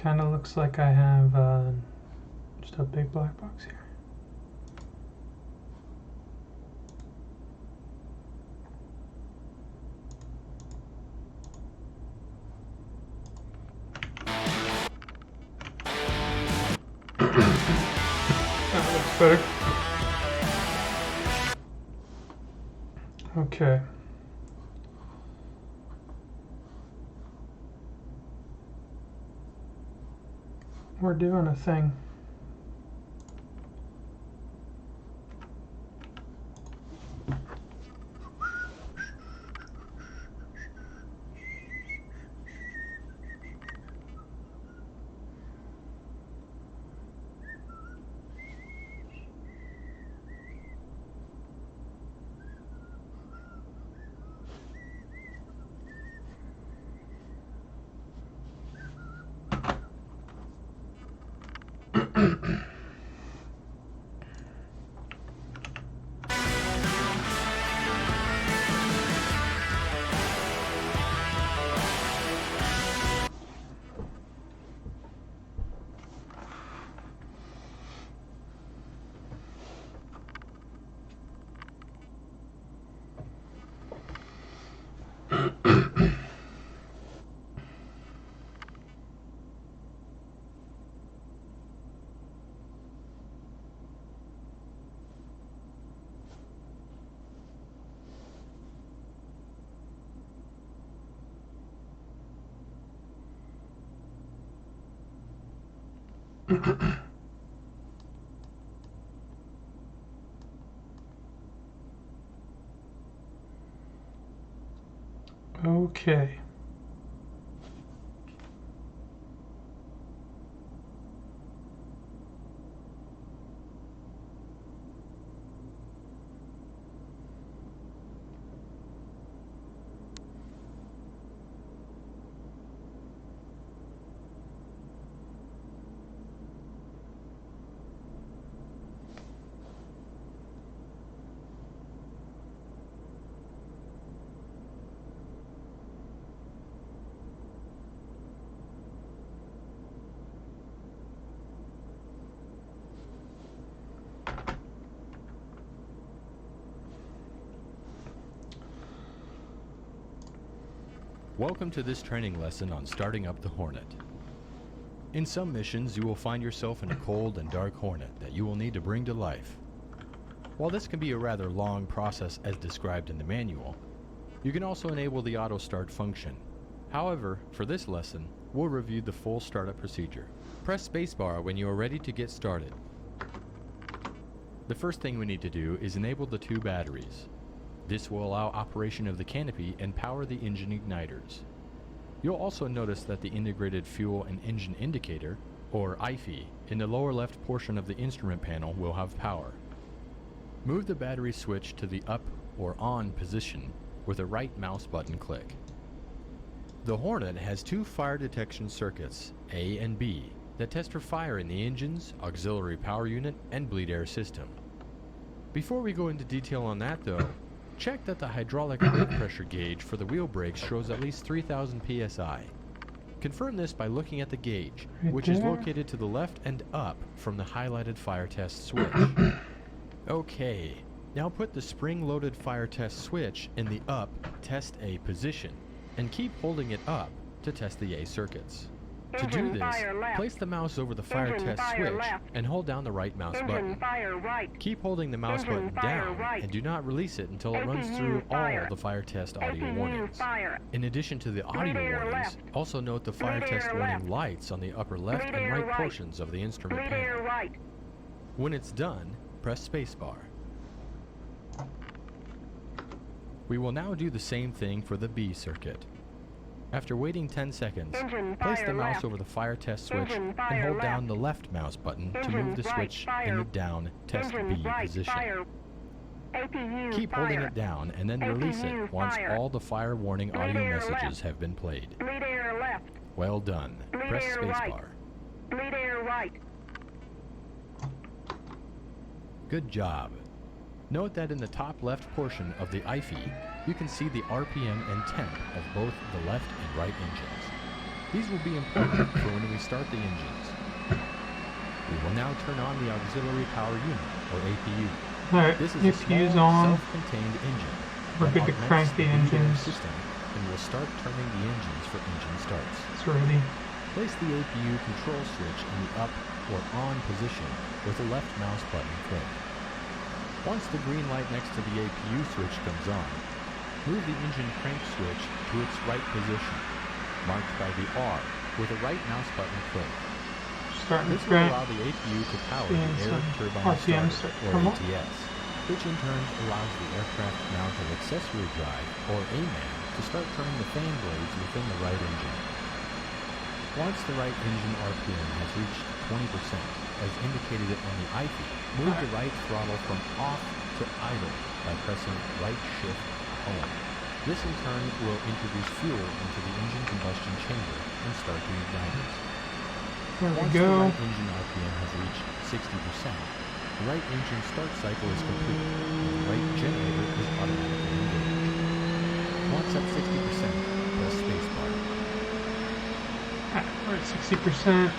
kind of looks like I have just a big black box here. That looks better. Okay. We're doing a thing. Okay. Welcome to this training lesson on starting up the Hornet. In some missions, you will find yourself in a cold and dark Hornet that you will need to bring to life. While this can be a rather long process as described in the manual, you can also enable the auto start function. However, for this lesson, we'll review the full startup procedure. Press spacebar when you are ready to get started. The first thing we need to do is enable the 2 batteries. This will allow operation of the canopy and power the engine igniters. You'll also notice that the integrated fuel and engine indicator, or IFE, in the lower left portion of the instrument panel will have power. Move the battery switch to the up or on position with a right mouse button click. The Hornet has 2 fire detection circuits, A and B, that test for fire in the engine's auxiliary power unit and bleed air system. Before we go into detail on that though, check that the hydraulic brake pressure gauge for the wheel brakes shows at least 3000 psi. Confirm this by looking at the gauge, which is located to the left and up from the highlighted fire test switch. Okay, now put the spring-loaded fire test switch in the up test A position, and keep holding it up to test the A circuits. To do this, place the mouse over the fire test switch and hold down the right mouse button. Keep holding the mouse button down and do not release it until it runs through all the fire test audio warnings. In addition to the audio warnings, also note the fire test warning lights on the upper left and right portions of the instrument panel. When it's done, press spacebar. We will now do the same thing for the B circuit. After waiting 10 seconds, place the mouse over the fire test switch and hold down the left mouse button to move the switch in the down test B position. Keep holding it down and then release it once all the fire warning audio messages have been played. Well done. Press spacebar. Good job. Note that in the top left portion of the IFE, you can see the RPM and temp of both the left and right engines. These will be important for when we start the engines. We will now turn on the auxiliary power unit, or APU. Alright, This is a APU's small, on. self-contained engine We're that good to augments crank the bleed air engines. system and will start turning the engines for engine starts. It's ready. Place the APU control switch in the up or on position with the left mouse button clicked. Once the green light next to the APU switch comes on, move the engine crank switch to its right position, marked by the R, with the right mouse button clicked. Starting This to will crank. allow the APU to power Seeing the air some turbine RPM starter, start to or come up. ATS, which in turn allows the aircraft mounted accessory drive, or AMAN, to start turning the fan blades within the right engine. Once the right engine RPM has reached 20%, as indicated on the IFE, move the right throttle from off to idle by pressing right shift home. This in turn will introduce fuel into the engine combustion chamber and start the igniters. There we Once go. the right engine RPM has reached 60%, the right engine start cycle is complete and the right generator is automatically engaged. Once at 60%, press spacebar. We're at 60%.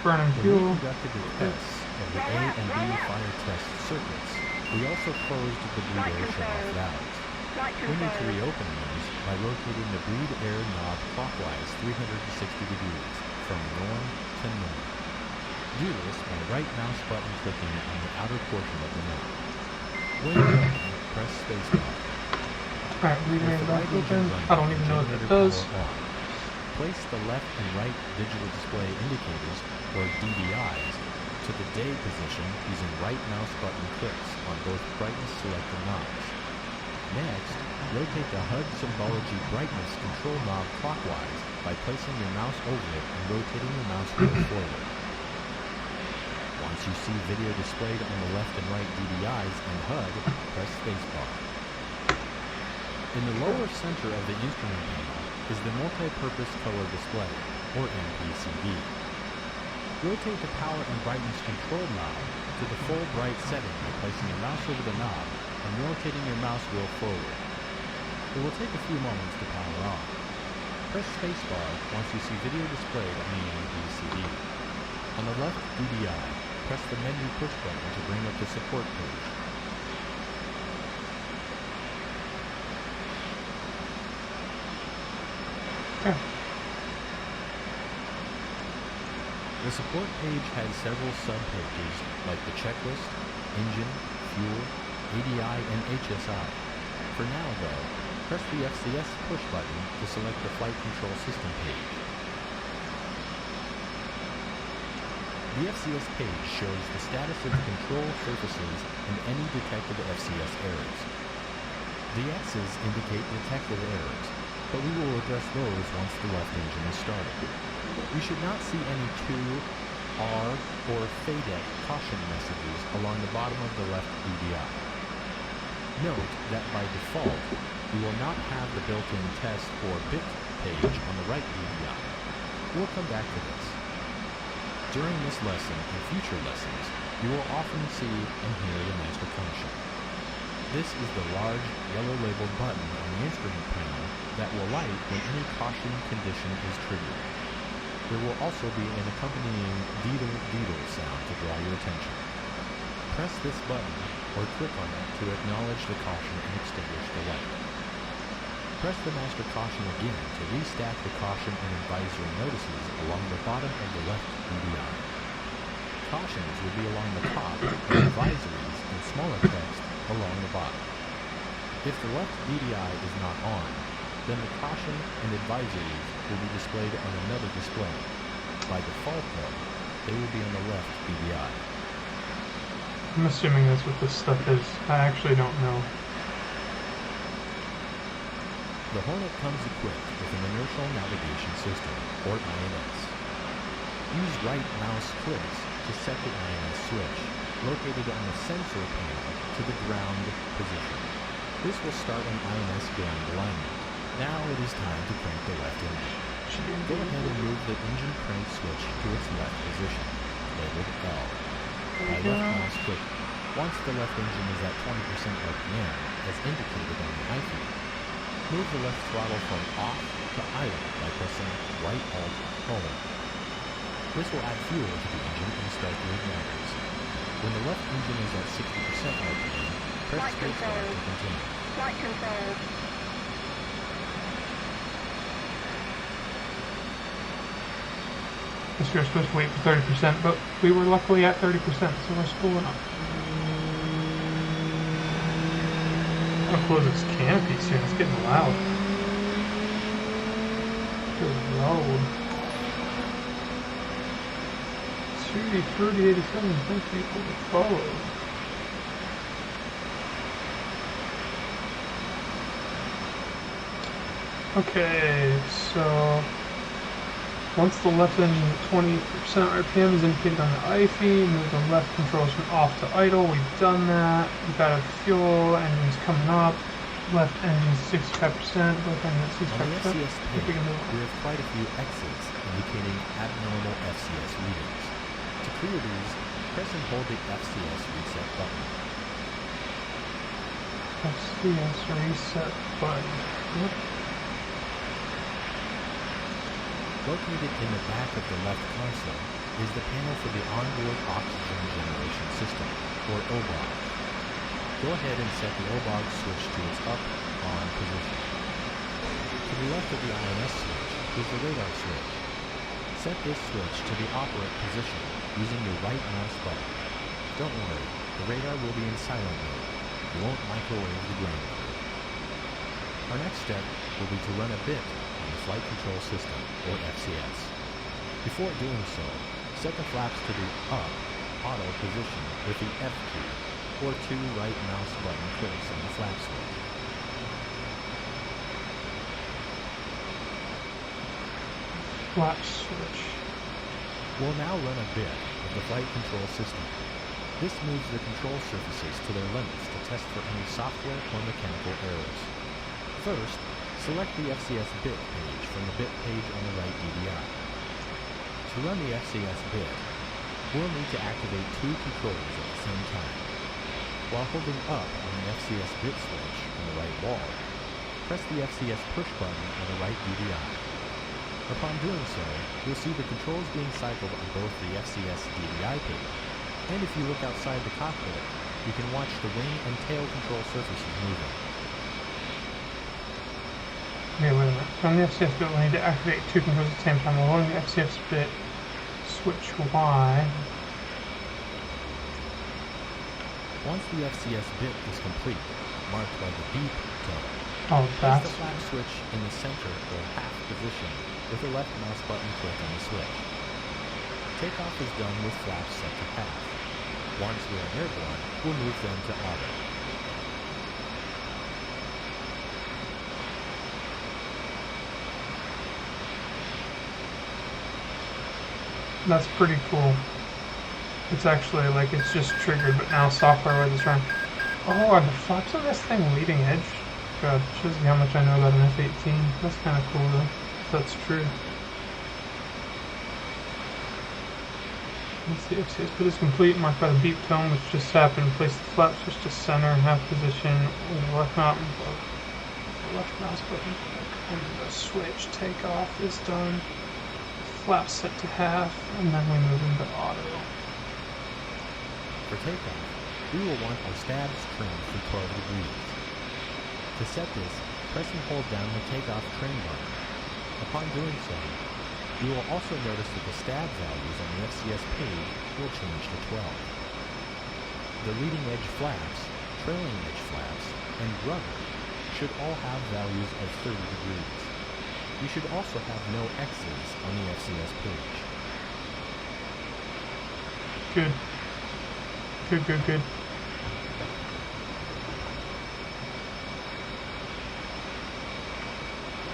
Burning When we fuel. conducted the tests of the A and B fire test circuits, we also closed the bleed air shutoff valves. We need to reopen these by rotating the bleed air knob clockwise 360 degrees, from norm to norm. Do this by right mouse button clicking on the outer portion of the knob. When done, press spacebar. Alright, With leaving the it right back engine open. running I don't and even know what that generator does. power on, place the left and right digital display indicators, or DDIs, to the day position using right mouse button clicks on both brightness selector knobs. Next, rotate the HUD symbology brightness control knob clockwise by placing your mouse over it and rotating your mouse wheel forward. Once you see video displayed on the left and right DDIs and HUD, press spacebar. In the lower center of the instrument panel is the multi-purpose color display, or MPCD. Rotate the power and brightness control knob to the full bright setting by placing your mouse over the knob and rotating your mouse wheel forward. It will take a few moments to power on. Press spacebar once you see video displayed on the MPCD. On the left DDI, press the menu push button to bring up the support page. Okay. The support page has several sub-pages like the checklist, engine, fuel, ADI, and HSI. For now, though, press the FCS push button to select the flight control system page. The FCS page shows the status of the control surfaces and any detected FCS errors. The X's indicate detected errors, but we will address those once the left engine is started. We should not see any 2, R, or FADEC caution messages along the bottom of the left DDI. Note that by default, we will not have the built-in test or bit page on the right DDI. We'll come back to this. During this lesson and future lessons, you will often see and hear the master caution. This is the large yellow labeled button on the instrument panel that will light when any caution condition is triggered. There will also be an accompanying deedle sound to draw your attention. Press this button or click on it to acknowledge the caution and extinguish the light. Press the master caution again to restack the caution and advisory notices along the bottom of the left DDI. Cautions will be along the top and advisories in smaller text along the bottom. If the left DDI is not on, then the caution and advisories will be displayed on another display. By default, though, they will be on the left DDI. I'm assuming that's what this stuff is. I actually don't know. The Hornet comes equipped with an inertial navigation system, or INS. Use right mouse clicks to set the INS switch, located on the sensor panel, to the ground position. This will start an INS ground alignment. Now it is time to crank the left engine. Go ahead and move the engine crank switch to its left position, labeled L. By left mouse click, once the left engine is at 20% RPM, as indicated on the IFE, move the left throttle from off to idle by pressing right Alt hold. This will add fuel to the engine and start the igniters. When the left engine is at 60% RPM, press spacebar to continue. Flight control. Guess we were supposed to wait for 30%, but we were luckily at 30%, so we're spooling up. I'm gonna close this canopy soon, it's getting loud. Good lord. 3087, thank you for the follow. Okay, so once the left engine at 20% RPM is indicated on the IFE, move the left controls from off to idle. We've done that. We've got our fuel engines coming up. Left engine 65%, both engines at 65%. On the FCS page, we have quite a few X's indicating abnormal FCS readings. To clear these, press and hold the FCS reset button. FCS reset button. Yep. Located in the back of the left console is the panel for the onboard oxygen generation system, or OBOG. Go ahead and set the OBOG switch to its up-on position. To the left of the INS switch is the radar switch. Set this switch to the operate position using your right mouse button. Don't worry, the radar will be in silent mode. You won't microwave the ground. Our next step will be to run a bit on the Flight Control System, or FCS. Before doing so, set the flaps to the up auto position with the F key, or 2 right mouse button clicks on the flap switch. Flap switch. We'll now run a bit of the flight control system. This moves the control surfaces to their limits to test for any software or mechanical errors. First, select the FCS bit page from the bit page on the right DDI. To run the FCS bit, we'll need to activate 2 controls at the same time. While holding up on the FCS bit switch on the right wall, press the FCS push button on the right DDI. Upon doing so, you'll see the controls being cycled on both the FCS DDI page, and if you look outside the cockpit, you can watch the wing and tail control surfaces moving. Okay, wait a minute. On the FCS bit, we'll need to activate 2 controls at the same time. While holding the FCS bit, switch Y. Once the FCS bit is complete, marked by the beep tone, Oh, place that's the flap switch in the center or half position with the left mouse button click on the switch. Takeoff is done with flaps set to half. Once we are airborne, we'll move them to auto. That's pretty cool. It's actually like it's just triggered, but now software is running. Oh, are the flaps on this thing leading edge? God, shows you how much I know about an F-18. That's kind of cool though, if that's true. Once the FCS bit is complete, marked by the beep tone, which just happened. Place the flap switch to center and half position with the left mouse button. And the switch takeoff is done. Flaps set to half, and then we move into auto. For takeoff, we will want our stabs trimmed for 12 degrees. To set this, press and hold down the takeoff trim button. Upon doing so, you will also notice that the stab values on the FCS page will change to 12. The leading edge flaps, trailing edge flaps, and rudder should all have values of 30 degrees. You should also have no X's on the FCS page. Good. Good.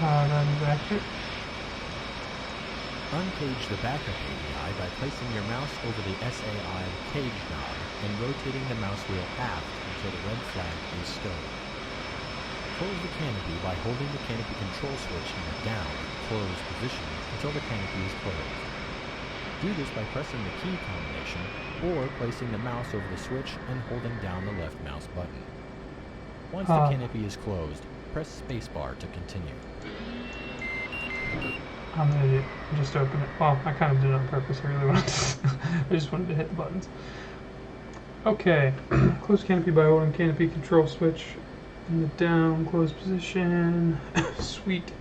That is accurate. Uncage the backup ADI by placing your mouse over the SAI cage knob and rotating the mouse wheel aft until the red flag is stowed. Close the canopy by holding the canopy control switch in the down, closed position until the canopy is closed. Do this by pressing the key combination or placing the mouse over the switch and holding down the left mouse button. Once the canopy is closed, press spacebar to continue. I'm an idiot. I just opened it. Well, I kind of did it on purpose. I really wanted to. I just wanted to hit the buttons. Okay. Close canopy by holding canopy control switch in the down closed position. Sweet.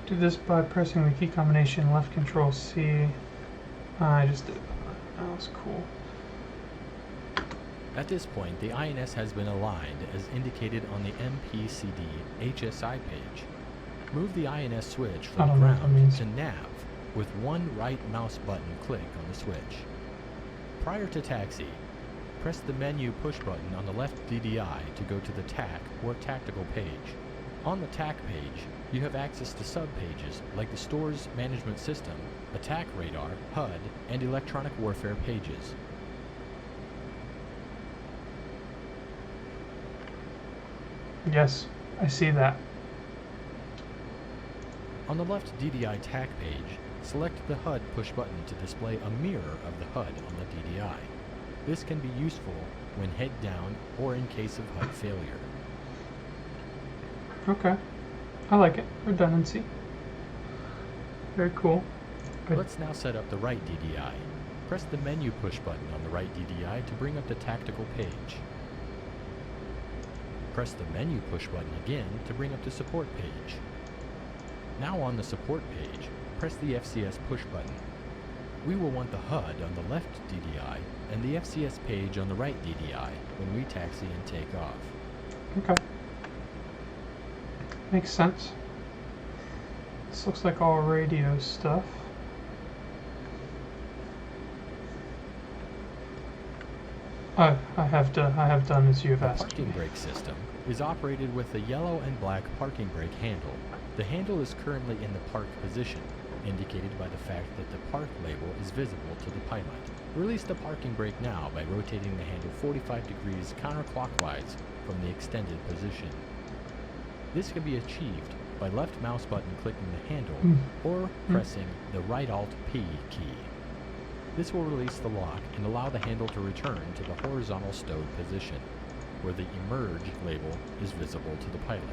Do this by pressing the key combination left control C. I just did it. That was cool. At this point, the INS has been aligned as indicated on the MPCD HSI page. Move the INS switch from ground to nav with one right mouse button click on the switch. Prior to taxi, press the menu push button on the left DDI to go to the TAC or tactical page. On the TAC page, you have access to sub-pages like the store's management system, attack radar, HUD, and electronic warfare pages. Yes, I see that. On the left DDI TAC page, select the HUD push button to display a mirror of the HUD on the DDI. This can be useful when head down or in case of HUD failure. Okay. I like it. Redundancy. Very cool. Good. Let's now set up the right DDI. Press the menu push button on the right DDI to bring up the tactical page. Press the menu push button again to bring up the support page. Now on the support page, press the FCS push button. We will want the HUD on the left DDI and the FCS page on the right DDI when we taxi and take off. Okay. Makes sense. This looks like all radio stuff. I have done as you have asked. The parking brake system is operated with a yellow and black parking brake handle. The handle is currently in the park position, indicated by the fact that the park label is visible to the pilot. Release the parking brake now by rotating the handle 45 degrees counterclockwise from the extended position. This can be achieved by left mouse button clicking the handle or pressing the right Alt-P key. This will release the lock and allow the handle to return to the horizontal stowed position, where the Emerge label is visible to the pilot.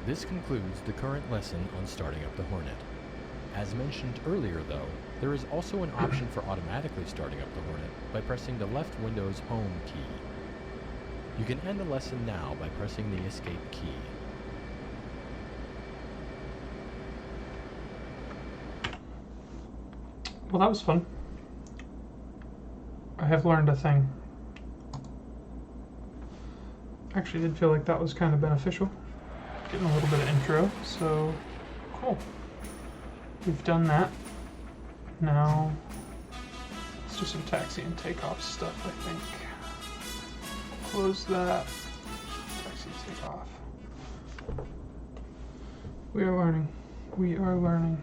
This concludes the current lesson on starting up the Hornet. As mentioned earlier though, there is also an option for automatically starting up the Hornet by pressing the left Windows Home key. You can end the lesson now by pressing the Escape key. Well, that was fun. I have learned a thing. Actually did feel like that was kind of beneficial. Getting a little bit of intro, so cool. We've done that. Now let's do some taxi and takeoff stuff, I think. Close that. Taxi and takeoff. We are learning. We are learning.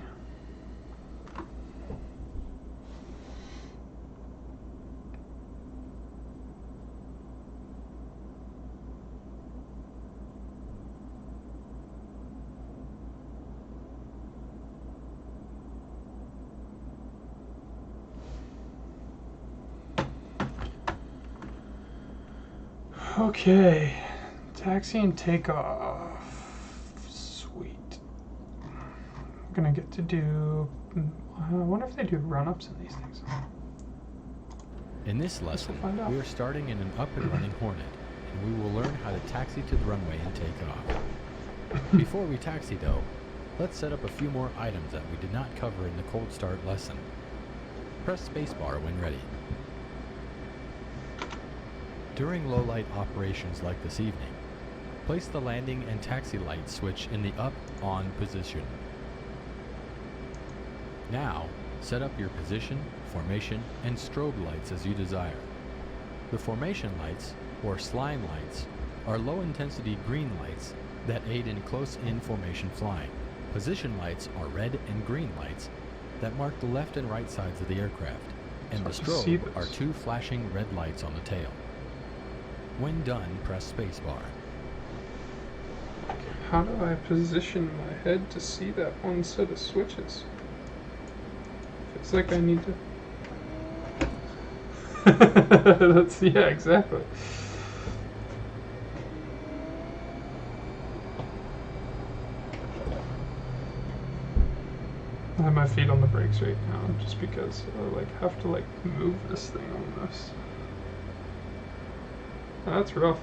Okay, taxi and takeoff. Sweet. I'm gonna get to do. I wonder if they do run-ups in these things. In this lesson, we are starting in an up and running Hornet, and we will learn how to taxi to the runway and take off. Before we taxi though, let's set up a few more items that we did not cover in the cold start lesson. Press spacebar when ready. During low-light operations like this evening, place the landing and taxi light switch in the up-on position. Now, set up your position, formation, and strobe lights as you desire. The formation lights, or slime lights, are low-intensity green lights that aid in close-in formation flying. Position lights are red and green lights that mark the left and right sides of the aircraft, and the strobe are two flashing red lights on the tail. When done, press spacebar. How do I position my head to see that one set of switches? It's like I need to... yeah, exactly. I have my feet on the brakes right now, just because I like have to like move this thing almost. That's rough.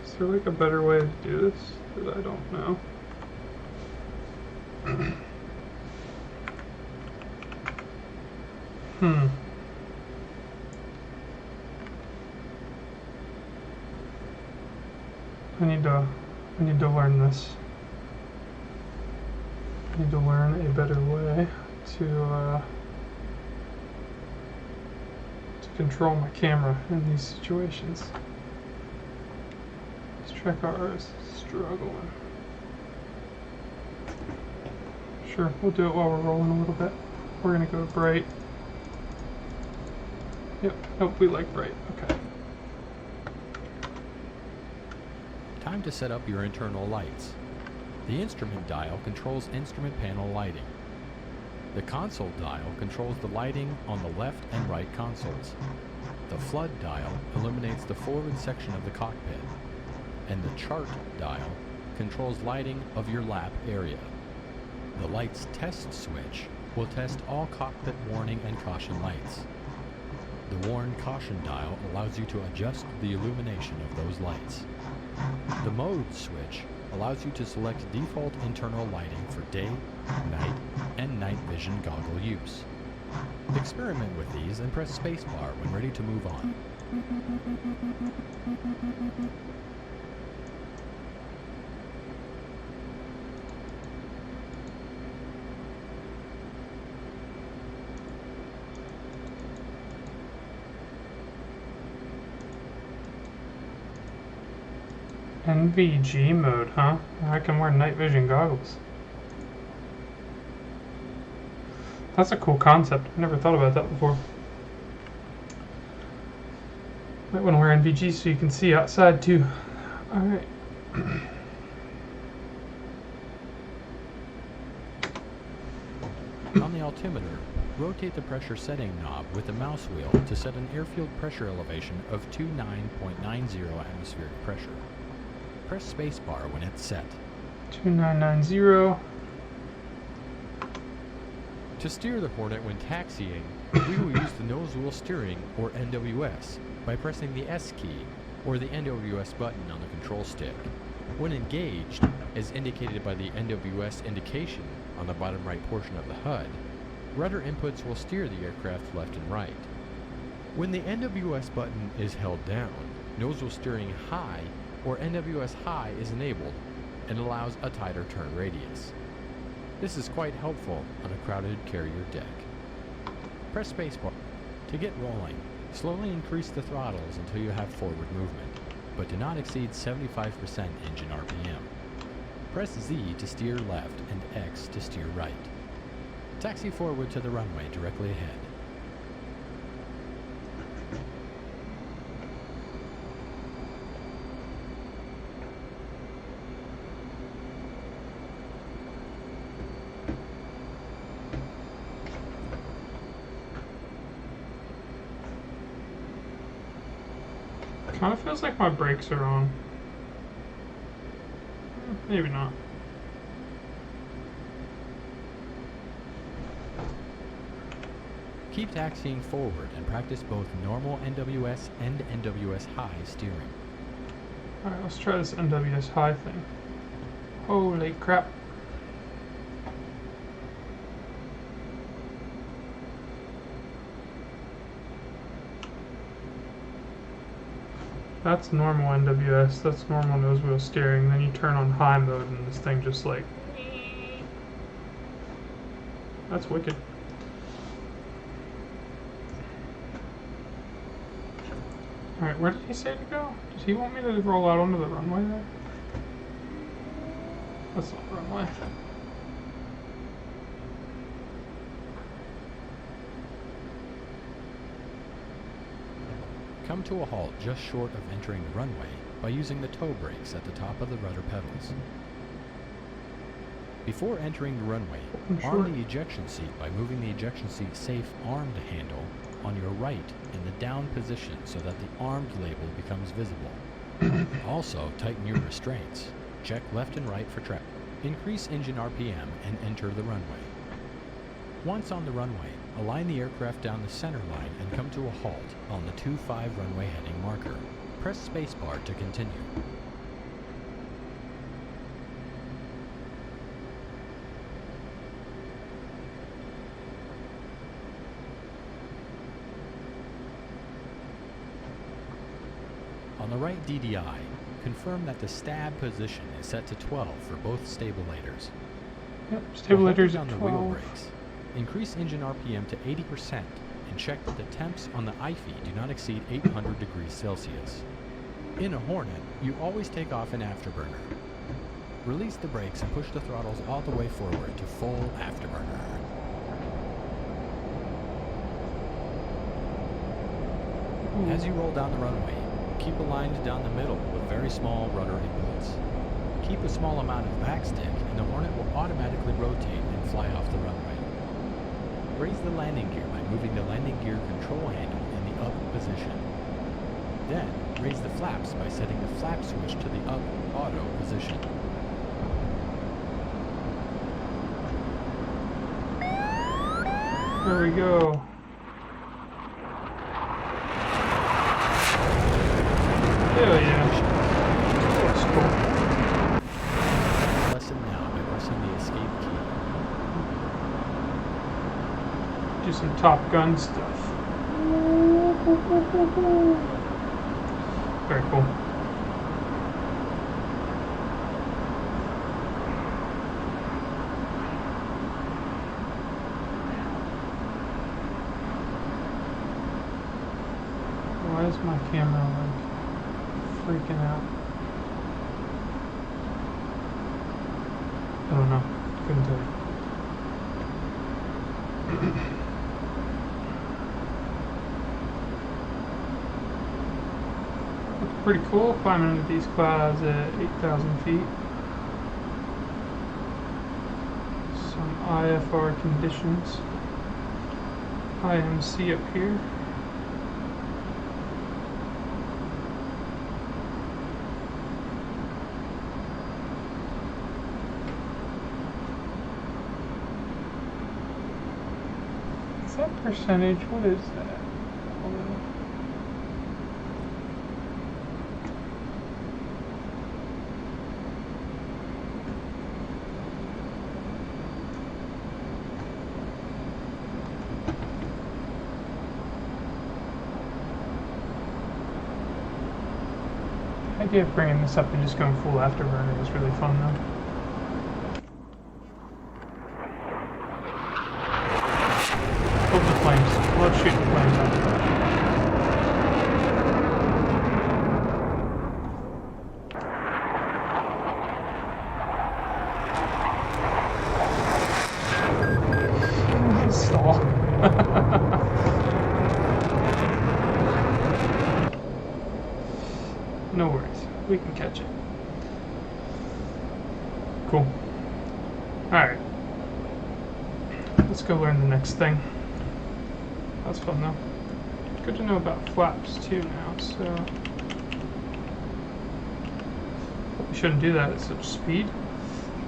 Is there like a better way to do this that I don't know? I need to learn this. I need to learn a better way to control my camera in these situations. This track R is struggling. Sure, we'll do it while we're rolling a little bit. We're gonna go bright. Yep, nope, we like bright. Okay. Time to set up your internal lights. The instrument dial controls instrument panel lighting. The console dial controls the lighting on the left and right consoles. The flood dial illuminates the forward section of the cockpit. And the chart dial controls lighting of your lap area. The lights test switch will test all cockpit warning and caution lights. The warn caution dial allows you to adjust the illumination of those lights. The mode switch allows you to select default internal lighting for day, night, and night vision goggle use. Experiment with these and press spacebar when ready to move on. NVG mode, huh? I can wear night vision goggles. That's a cool concept. I never thought about that before. Might want to wear NVG so you can see outside too. Alright. On the altimeter, rotate the pressure setting knob with the mouse wheel to set an airfield pressure elevation of 29.90 atmospheric pressure. Press spacebar when it's set. 2990. To steer the Hornet when taxiing, we will use the nose wheel steering, or NWS, by pressing the S key, or the NWS button on the control stick. When engaged, as indicated by the NWS indication on the bottom right portion of the HUD, rudder inputs will steer the aircraft left and right. When the NWS button is held down, nose wheel steering high or NWS high is enabled and allows a tighter turn radius. This is quite helpful on a crowded carrier deck. Press spacebar. To get rolling, slowly increase the throttles until you have forward movement, but do not exceed 75% engine RPM. Press Z to steer left and X to steer right. Taxi forward to the runway directly ahead. Kind of feels like my brakes are on. Maybe not. Keep taxiing forward and practice both normal NWS and NWS high steering. Alright, let's try this NWS high thing. Holy crap. That's normal NWS, that's normal nose wheel steering. Then you turn on high mode and this thing just like... That's wicked. Alright, where did he say to go? Did he want me to roll out onto the runway there? That's not the runway. Come to a halt just short of entering the runway by using the toe brakes at the top of the rudder pedals. Before entering the runway, arm the ejection seat by moving the ejection seat safe armed handle on your right in the down position so that the armed label becomes visible. Also, tighten your restraints. Check left and right for track. Increase engine RPM and enter the runway. Once on the runway, align the aircraft down the center line and come to a halt on the 25 runway heading marker. Press spacebar to continue. On the right DDI, confirm that the stab position is set to 12 for both stabilators. Yep, stabilators on at the 12. wheel brakes. Increase engine RPM to 80% and check that the temps on the IFE do not exceed 800 degrees Celsius. In a Hornet, you always take off an afterburner. Release the brakes and push the throttles all the way forward to full afterburner. As you roll down the runway, keep aligned down the middle with very small rudder inputs. Keep a small amount of backstick and the Hornet will automatically rotate and fly off the runway. Raise the landing gear by moving the landing gear control handle in the up position. Then, raise the flaps by setting the flap switch to the up auto position. There we go. Hell yeah. That's cool. Lesson now by pressing the escape key. Do some Top Gun stuff. Very cool. Why is my camera like freaking out? I don't know. Couldn't tell you. Looks pretty cool climbing under these clouds at 8,000 feet. Some IFR conditions. IMC up here. Is that percentage? What is that? The idea of bringing this up and just going full afterburner was really fun though. Let's shoot the flames out of that. Stall. No worries. We can catch it. Cool. Alright. Let's go learn the next thing. That's fun though. Good to know about flaps too now, so we shouldn't do that at such speed.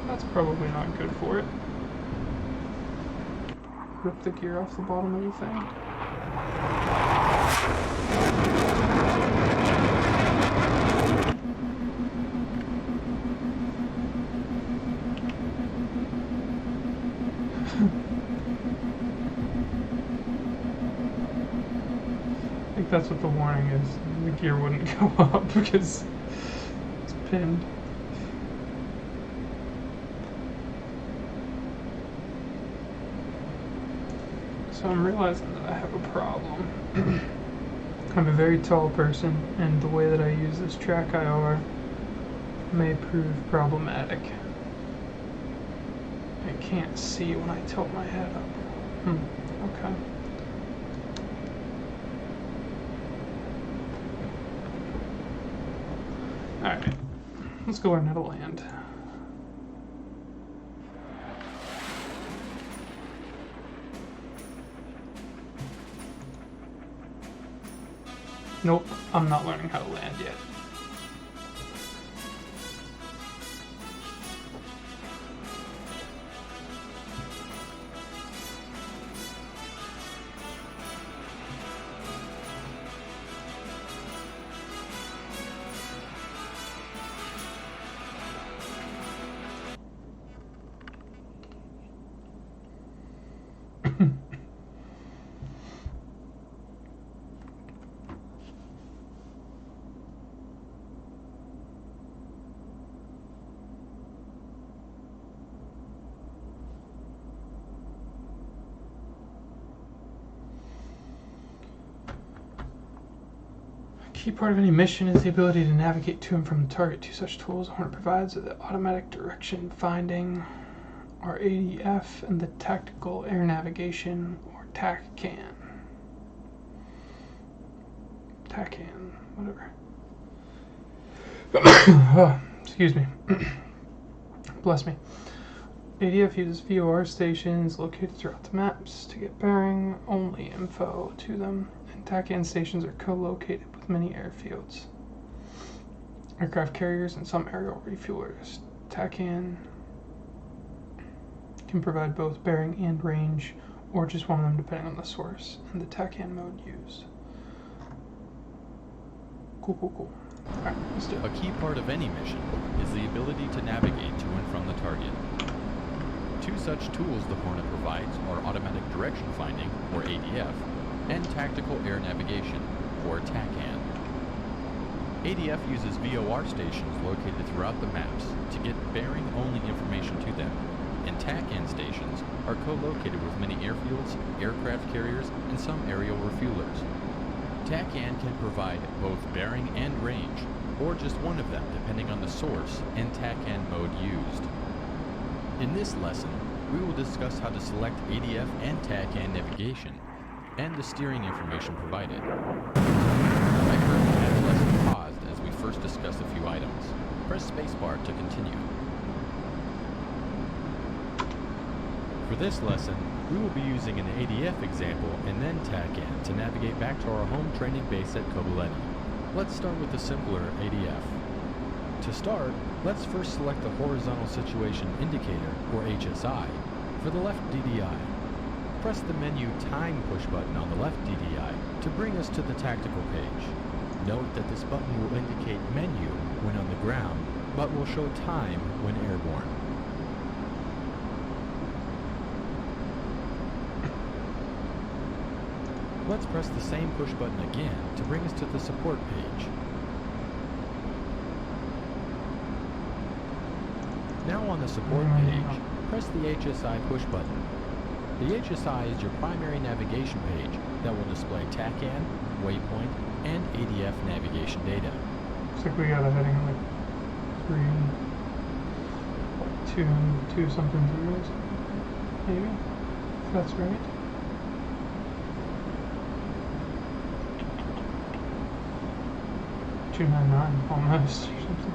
That's probably not good for it. Rip the gear off the bottom of the thing. I think that's what the warning is. The gear wouldn't go up because it's pinned. So I'm realizing that I have a problem. I'm a very tall person, and the way that I use this track IR may prove problematic. I can't see when I tilt my head up. Okay. Alright, let's go learn how to land. Nope, I'm not learning how to land yet. Key part of any mission is the ability to navigate to and from the target. Two such tools Hornet provides are the automatic direction finding, or ADF, and the tactical air navigation, or TACAN. TACAN, whatever. Oh, excuse me. Bless me. ADF uses VOR stations located throughout the maps to get bearing only info to them, and TACAN stations are co-located with many airfields, aircraft carriers, and some aerial refuelers. TACAN can provide both bearing and range, or just one of them depending on the source and the TACAN mode used. Cool. Alright, let's do it. A key part of any mission is the ability to navigate to and from the target. Two such tools the Hornet provides are automatic direction finding, or ADF, and tactical air navigation, or TACAN. ADF uses VOR stations located throughout the maps to get bearing-only information to them, and TACAN stations are co-located with many airfields, aircraft carriers, and some aerial refuelers. TACAN can provide both bearing and range, or just one of them depending on the source and TACAN mode used. In this lesson, we will discuss how to select ADF and TACAN navigation, and the steering information provided. I currently have the lesson paused as we first discuss a few items. Press spacebar to continue. For this lesson, we will be using an ADF example and then TACAN to navigate back to our home training base at Kobuleti. Let's start with the simpler ADF. To start, let's first select the Horizontal Situation Indicator, or HSI, for the left DDI. Press the menu Time push button on the left DDI to bring us to the tactical page. Note that this button will indicate menu when on the ground, but will show time when airborne. Let's press the same push button again to bring us to the support page. Now on the support page, press the HSI push button. The HSI is your primary navigation page that will display TACAN, waypoint, and ADF navigation data. Looks like we got a heading like 2 something zeros, maybe, if that's right. $299 almost, or something.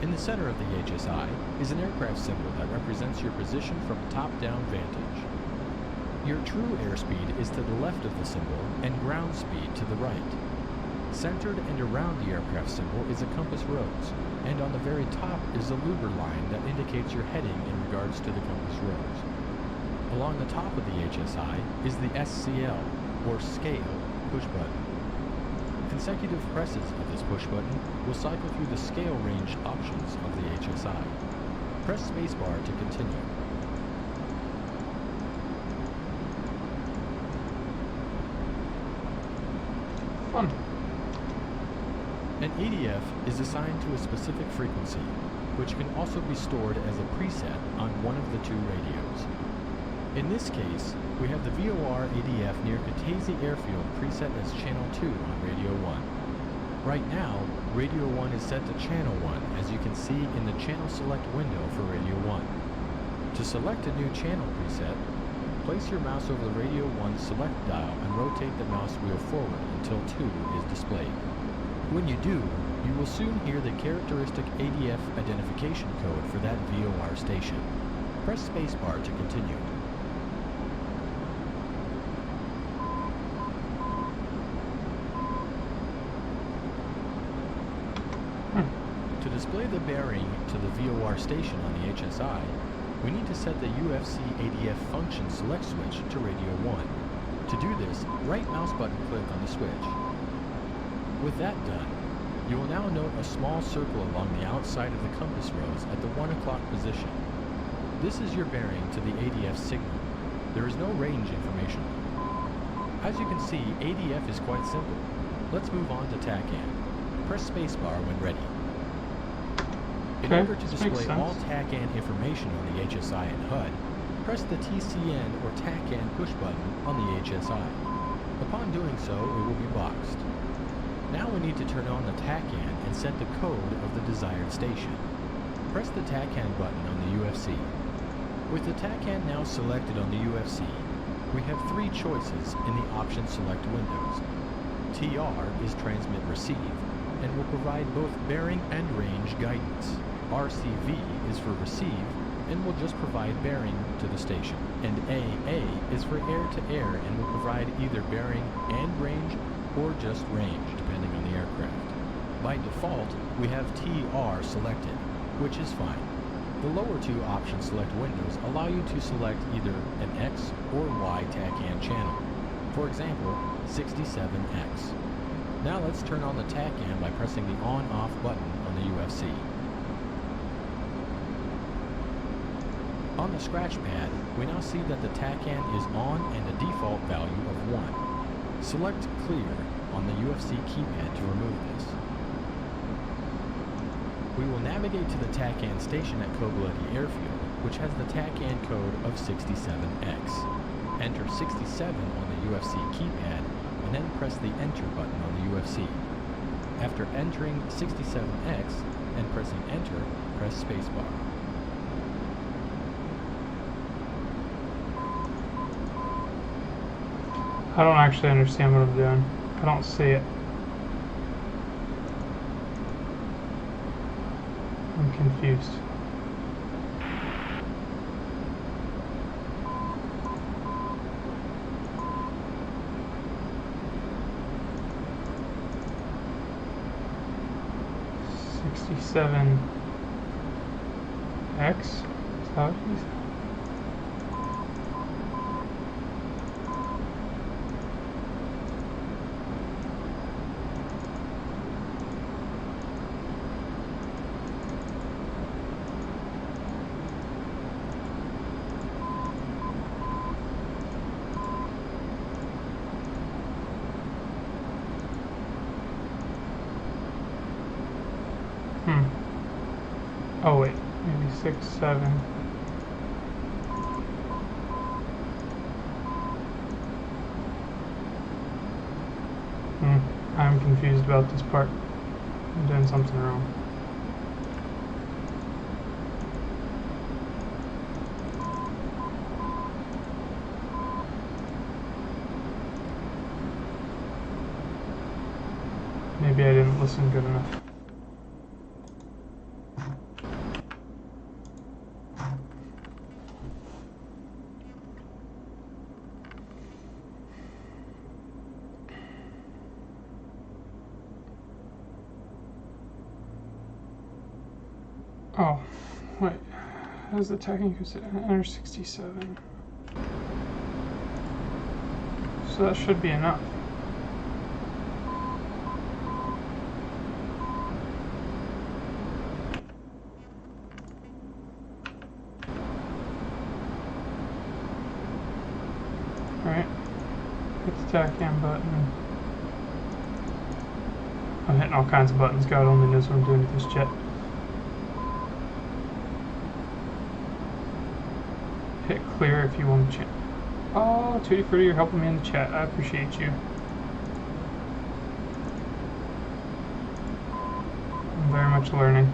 In the center of the HSI is an aircraft symbol that represents your position from a top-down vantage. Your true airspeed is to the left of the symbol and ground speed to the right. Centered and around the aircraft symbol is a compass rose, and on the very top is a louver line that indicates your heading in regards to the compass rose. Along the top of the HSI is the SCL, or Scale, push button. Consecutive presses of this push button will cycle through the scale range options of the HSI. Press spacebar to continue. Fun. An ADF is assigned to a specific frequency, which can also be stored as a preset on one of the two radios. In this case, we have the VOR ADF near Kataisi Airfield preset as Channel 2 on Radio 1. Right now, Radio 1 is set to Channel 1, as you can see in the Channel Select window for Radio 1. To select a new channel preset, place your mouse over the Radio 1 select dial and rotate the mouse wheel forward until 2 is displayed. When you do, you will soon hear the characteristic ADF identification code for that VOR station. Press spacebar to continue. display the bearing to the VOR station on the HSI, we need to set the UFC ADF function select switch to radio 1. To do this, right mouse button click on the switch. With that done, you will now note a small circle along the outside of the compass rose at the 1 o'clock position. This is your bearing to the ADF signal. There is no range information. As you can see, ADF is quite simple. Let's move on to TACAN. Press spacebar when ready. In order to display all TACAN information on the HSI and HUD, press the TCN or TACAN push button on the HSI. Upon doing so, it will be boxed. Now we need to turn on the TACAN and set the code of the desired station. Press the TACAN button on the UFC. With the TACAN now selected on the UFC, we have 3 choices in the option select windows. TR is transmit receive and will provide both bearing and range guidance. RCV is for receive and will just provide bearing to the station. And AA is for air to air and will provide either bearing and range or just range depending on the aircraft. By default, we have TR selected, which is fine. The lower 2 option select windows allow you to select either an X or Y TACAN channel. For example, 67X. Now let's turn on the TACAN by pressing the on-off button on the UFC. On the scratch pad, we now see that the TACAN is on and a default value of 1. Select Clear on the UFC keypad to remove this. We will navigate to the TACAN station at Kobuleti Airfield, which has the TACAN code of 67X. Enter 67 on the UFC keypad, and then press the Enter button on the UFC. After entering 67X and pressing Enter, press spacebar. I don't actually understand what I'm doing. I don't see it. I'm confused. $67X? Is that what you said? Oh wait, maybe 6, 7. I'm confused about this part. I'm doing something wrong. Maybe I didn't listen good enough. Oh, wait. How's the attacking crusader? Enter 67. So that should be enough. Alright. Hit the TACAN button. I'm hitting all kinds of buttons. God only knows what I'm doing with this jet. Hit clear if you want to chat. Oh, Tutti Frutti, you're helping me in the chat. I appreciate you. I'm very much learning.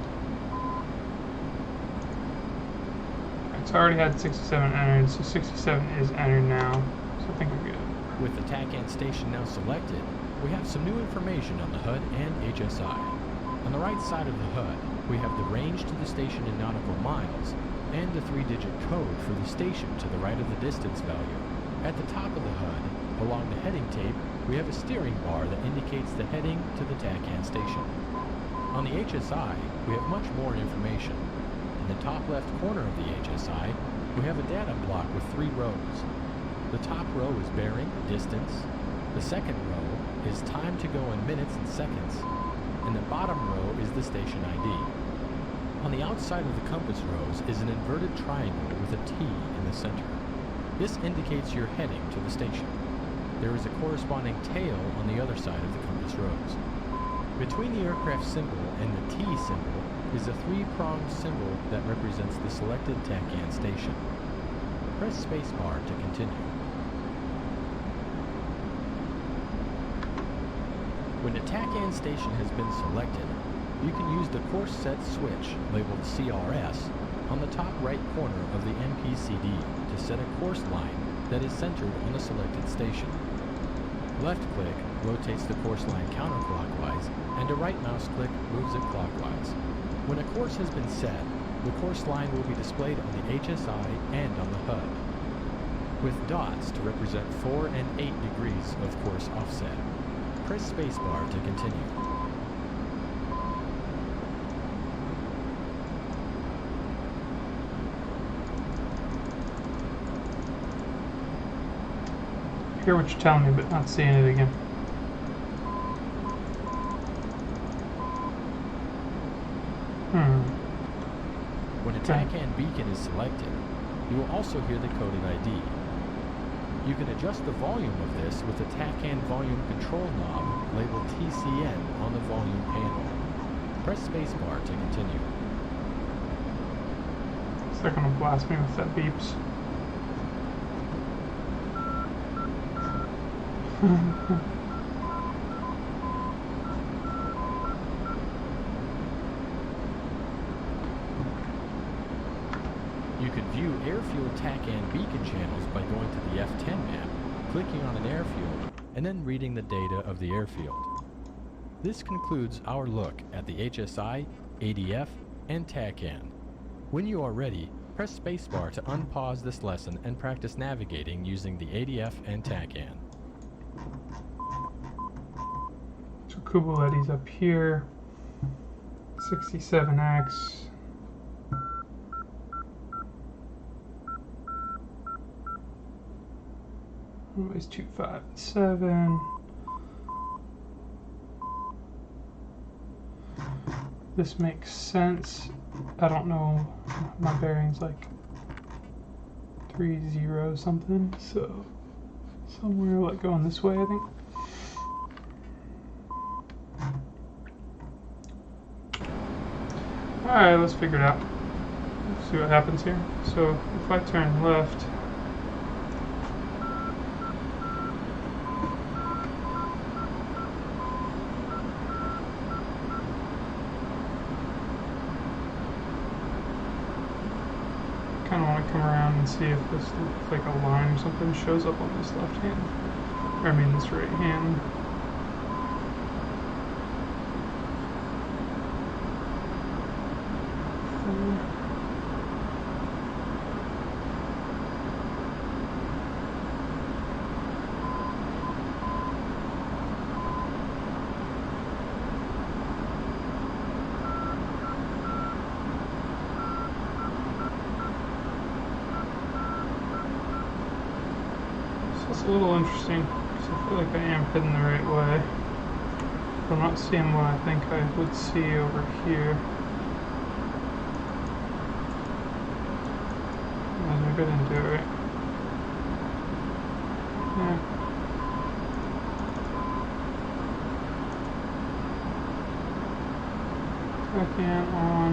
It's already had 67 entered, so 67 is entered now. So I think we're good. With the TACAN station now selected, we have some new information on the HUD and HSI. On the right side of the HUD, we have the range to the station in nautical miles, and the 3-digit code for the station to the right of the distance value. At the top of the HUD, along the heading tape, we have a steering bar that indicates the heading to the TACAN station. On the HSI, we have much more information. In the top left corner of the HSI, we have a data block with 3 rows. The top row is bearing, distance. The second row is time to go in minutes and seconds. And the bottom row is the station ID. On the outside of the compass rose is an inverted triangle with a T in the center. This indicates you're heading to the station. There is a corresponding tail on the other side of the compass rose. Between the aircraft symbol and the T symbol is a 3-pronged symbol that represents the selected TACAN station. Press spacebar to continue. When the TACAN station has been selected, you can use the course set switch, labeled CRS, on the top right corner of the MPCD to set a course line that is centered on the selected station. Left click rotates the course line counterclockwise, and a right mouse click moves it clockwise. When a course has been set, the course line will be displayed on the HSI and on the HUD, with dots to represent 4 and 8 degrees of course offset. Press spacebar to continue. Hear what you're telling me, but not seeing it again. When a TACAN beacon is selected, you will also hear the coded ID. You can adjust the volume of this with the TACAN volume control knob labeled TCN on the volume panel. Press spacebar to continue. It's not gonna blast me with that beeps. You can view airfield TACAN beacon channels by going to the F10 map, clicking on an airfield, and then reading the data of the airfield. This concludes our look at the HSI, ADF, and TACAN. When you are ready, press spacebar to unpause this lesson and practice navigating using the ADF and TACAN. So Kubaleti's up here. 67X. Runways 25 and 7. This makes sense. I don't know. My bearing's like 30 something, so somewhere like going this way, I think. Alright, let's figure it out. Let's see what happens here. So if I turn left, kind of want to come around and see if this looks like a line or something shows up on this left hand, or I mean this right hand. It's a little interesting because I feel like I am heading the right way, but I'm not seeing what I think I would see over here. Maybe I didn't do it right. Yeah. TACAN on.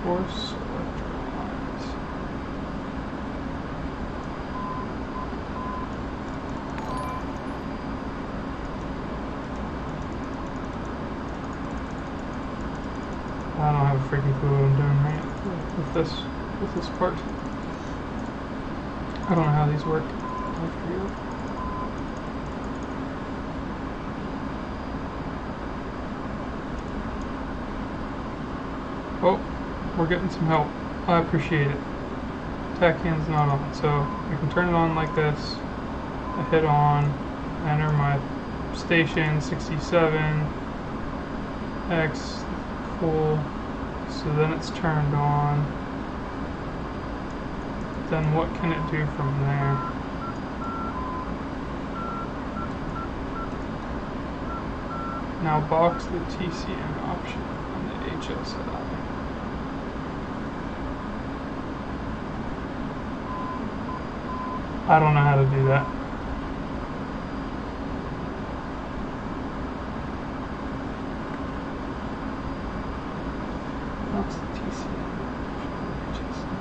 Force electrical lines. freaking clue what I'm doing right with this part. I don't know how these work. Oh, we're getting some help. I appreciate it. Tack hand's not on, so I can turn it on like this. I hit on, enter my station 67 X. Cool. So then it's turned on. Then what can it do from there? Now box the TCN option on the HSI. I don't know how to do that. Box the TCN option on the HSI.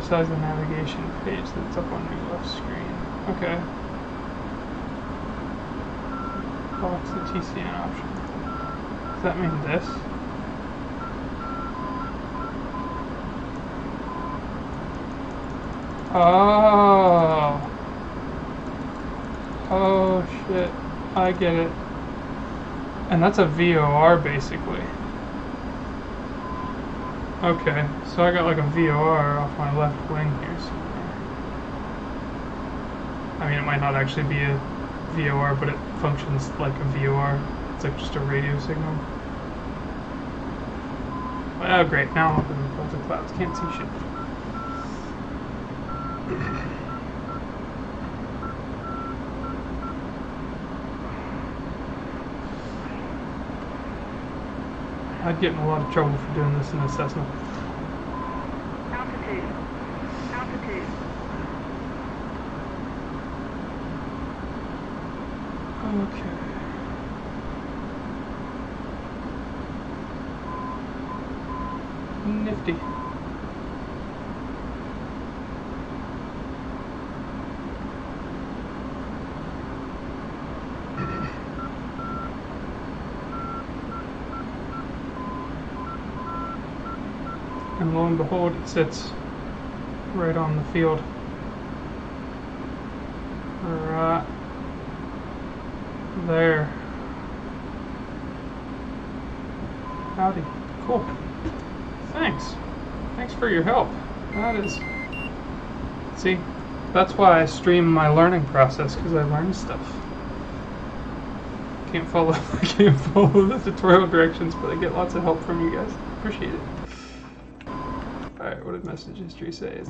HSI is the navigation page that's up on your left screen. Okay. Box the TCN option. Does that mean this? Oh. Oh shit. I get it. And that's a VOR basically. Okay, so I got like a VOR off my left wing here somewhere. I mean, it might not actually be a VOR, but it functions like a VOR. It's like just a radio signal. Oh great, now I'm up in the clouds, can't see shit. I'd get in a lot of trouble for doing this in a Cessna. Altitude. Altitude. Okay. Nifty. And lo and behold, it sits right on the field. Right there. Howdy. Cool. Thanks. Thanks for your help. That is... See, that's why I stream my learning process, because I learn stuff. Can't follow the tutorial directions, but I get lots of help from you guys. Appreciate it. Alright, what did message history say?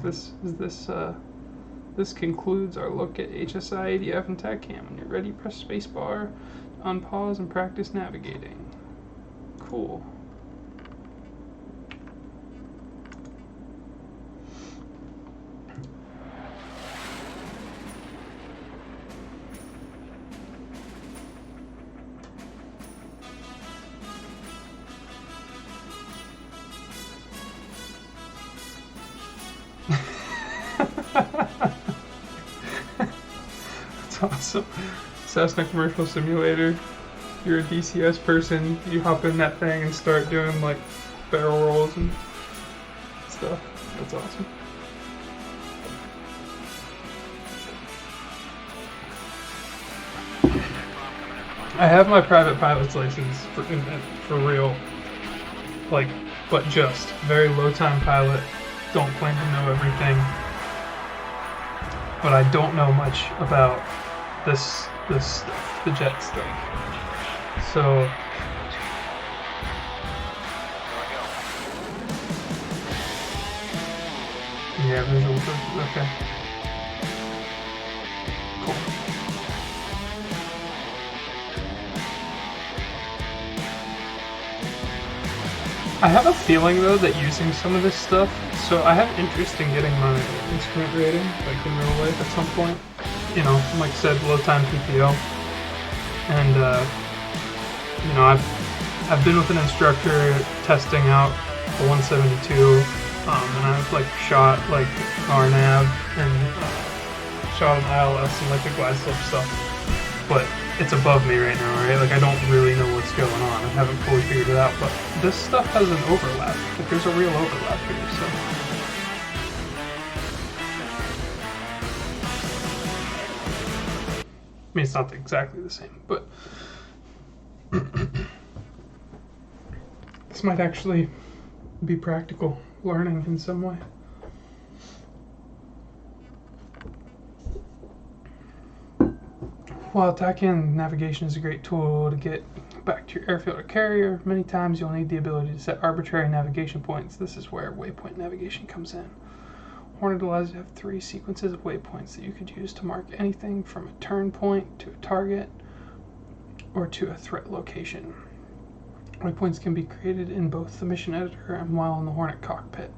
This concludes our look at HSI, ADF, and TACCAM. When you're ready, press spacebar, unpause, and practice navigating. Cool. That's awesome. Cessna Commercial Simulator. You're a DCS person, you hop in that thing and start doing like barrel rolls and stuff. That's awesome. I have my private pilot's license for real. Like, but just very low time pilot. Don't claim to know everything. But I don't know much about this stuff, the jet stuff. So yeah, visual. Okay. Cool. I have a feeling though that using some of this stuff, so I have interest in getting my instrument rating, like in real life at some point. You know, like I said, low time PPO. And you know, I've been with an instructor testing out the 172, and I've like shot like RNAV and shot an ILS and like the glide slope stuff. but it's above me right now, right? Like, I don't really know what's going on. I haven't fully figured it out, but this stuff has an overlap. Like, there's a real overlap here, so. I mean, it's not exactly the same, but this might actually be practical learning in some way. While TACAN navigation is a great tool to get back to your airfield or carrier, many times you'll need the ability to set arbitrary navigation points. This is where waypoint navigation comes in. Hornet allows you to have 3 sequences of waypoints that you could use to mark anything from a turn point to a target or to a threat location. Waypoints can be created in both the mission editor and while in the Hornet cockpit.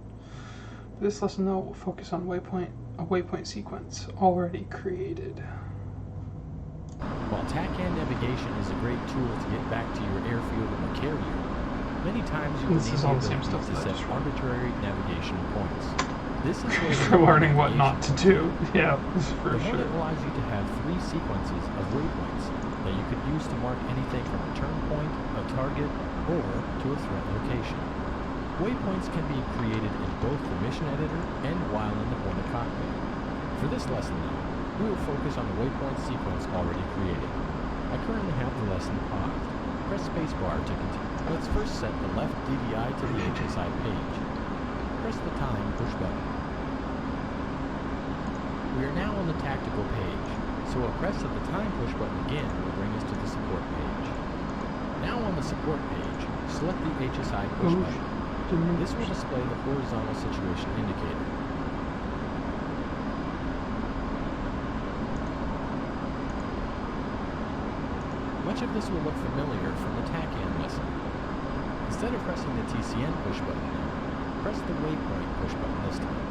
For this lesson, though, we'll focus on a waypoint sequence already created. While TACAN navigation is a great tool to get back to your airfield or carrier, many times you will need the ability to set arbitrary navigation points. This is where for learning what not to do. Yeah, for the sure. Hornet allows you to have 3 sequences of waypoints that you could use to mark anything from a turn point, a target, or to a threat location. Waypoints can be created in both the mission editor and while in the Hornet cockpit. For this lesson, though, we will focus on the waypoint sequence already created. I currently have the lesson paused. Press spacebar to continue. Let's first set the left DVI to the HSI page. Press the time push button. We are now on the tactical page, so a press of the time push button again will bring us to the support page. Now on the support page, select the HSI push button. This will display the horizontal situation indicator. Much of this will look familiar from the TACAN lesson. Instead of pressing the TCN push button now, press the waypoint push button this time.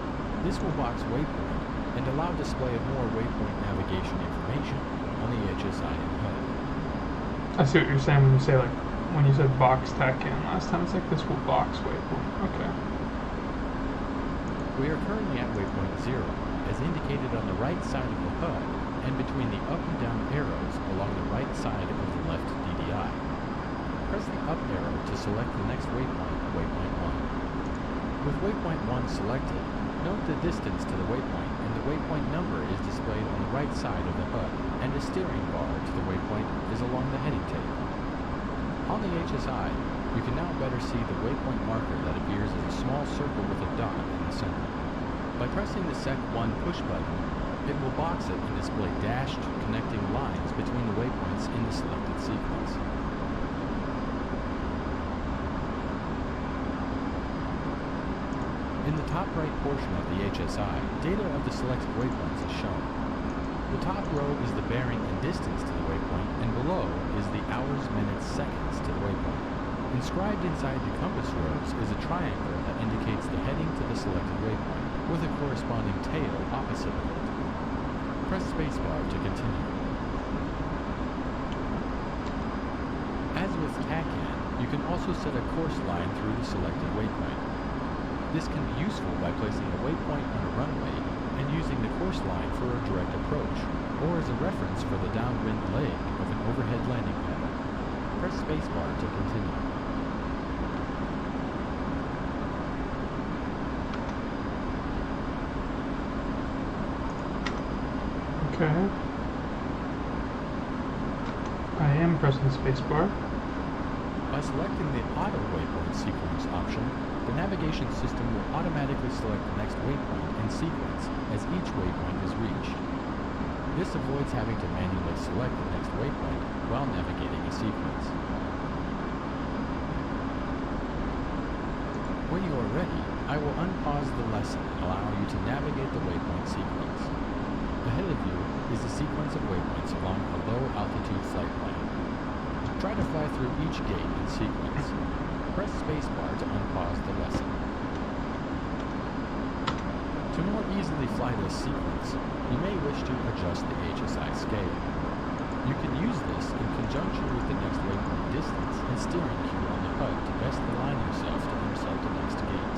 This will box waypoint and allow display of more waypoint navigation information on the HSI and HUD. I see what you're saying when you say, like, when you said box TACAN last time, it's like this will box waypoint. Okay. We are currently at waypoint 0, as indicated on the right side of the HUD and between the up and down arrows along the right side of the left DDI. Press the up arrow to select the next waypoint, waypoint 1. With waypoint 1 selected, note the distance to the waypoint, and the waypoint number is displayed on the right side of the HUD, and the steering bar to the waypoint is along the heading table. On the HSI, you can now better see the waypoint marker that appears as a small circle with a dot in the center. By pressing the SEC1 push button, it will box it and display dashed connecting lines between the waypoints in the selected sequence. In the top right portion of the HSI, data of the selected waypoints is shown. The top row is the bearing and distance to the waypoint, and below is the hours, minutes, seconds to the waypoint. Inscribed inside the compass rows is a triangle that indicates the heading to the selected waypoint, with a corresponding tail opposite of it. Press spacebar to continue. As with TACAN, you can also set a course line through the selected waypoint. This can be useful by placing a waypoint on a runway and using the course line for a direct approach, or as a reference for the downwind leg of an overhead landing pattern. Press spacebar to continue. Okay. I am pressing spacebar. By selecting the auto waypoint sequence option, the navigation system will automatically select the next waypoint in sequence as each waypoint is reached. This avoids having to manually select the next waypoint while navigating a sequence. When you are ready, I will unpause the lesson and allow you to navigate the waypoint sequence. Ahead of you is a sequence of waypoints along a low-altitude flight plan. Try to fly through each gate in sequence. Press spacebar to unpause the lesson. To more easily fly this sequence, you may wish to adjust the HSI scale. You can use this in conjunction with the next waypoint distance and steering cue on the HUD to best align yourself to intercept the next gate.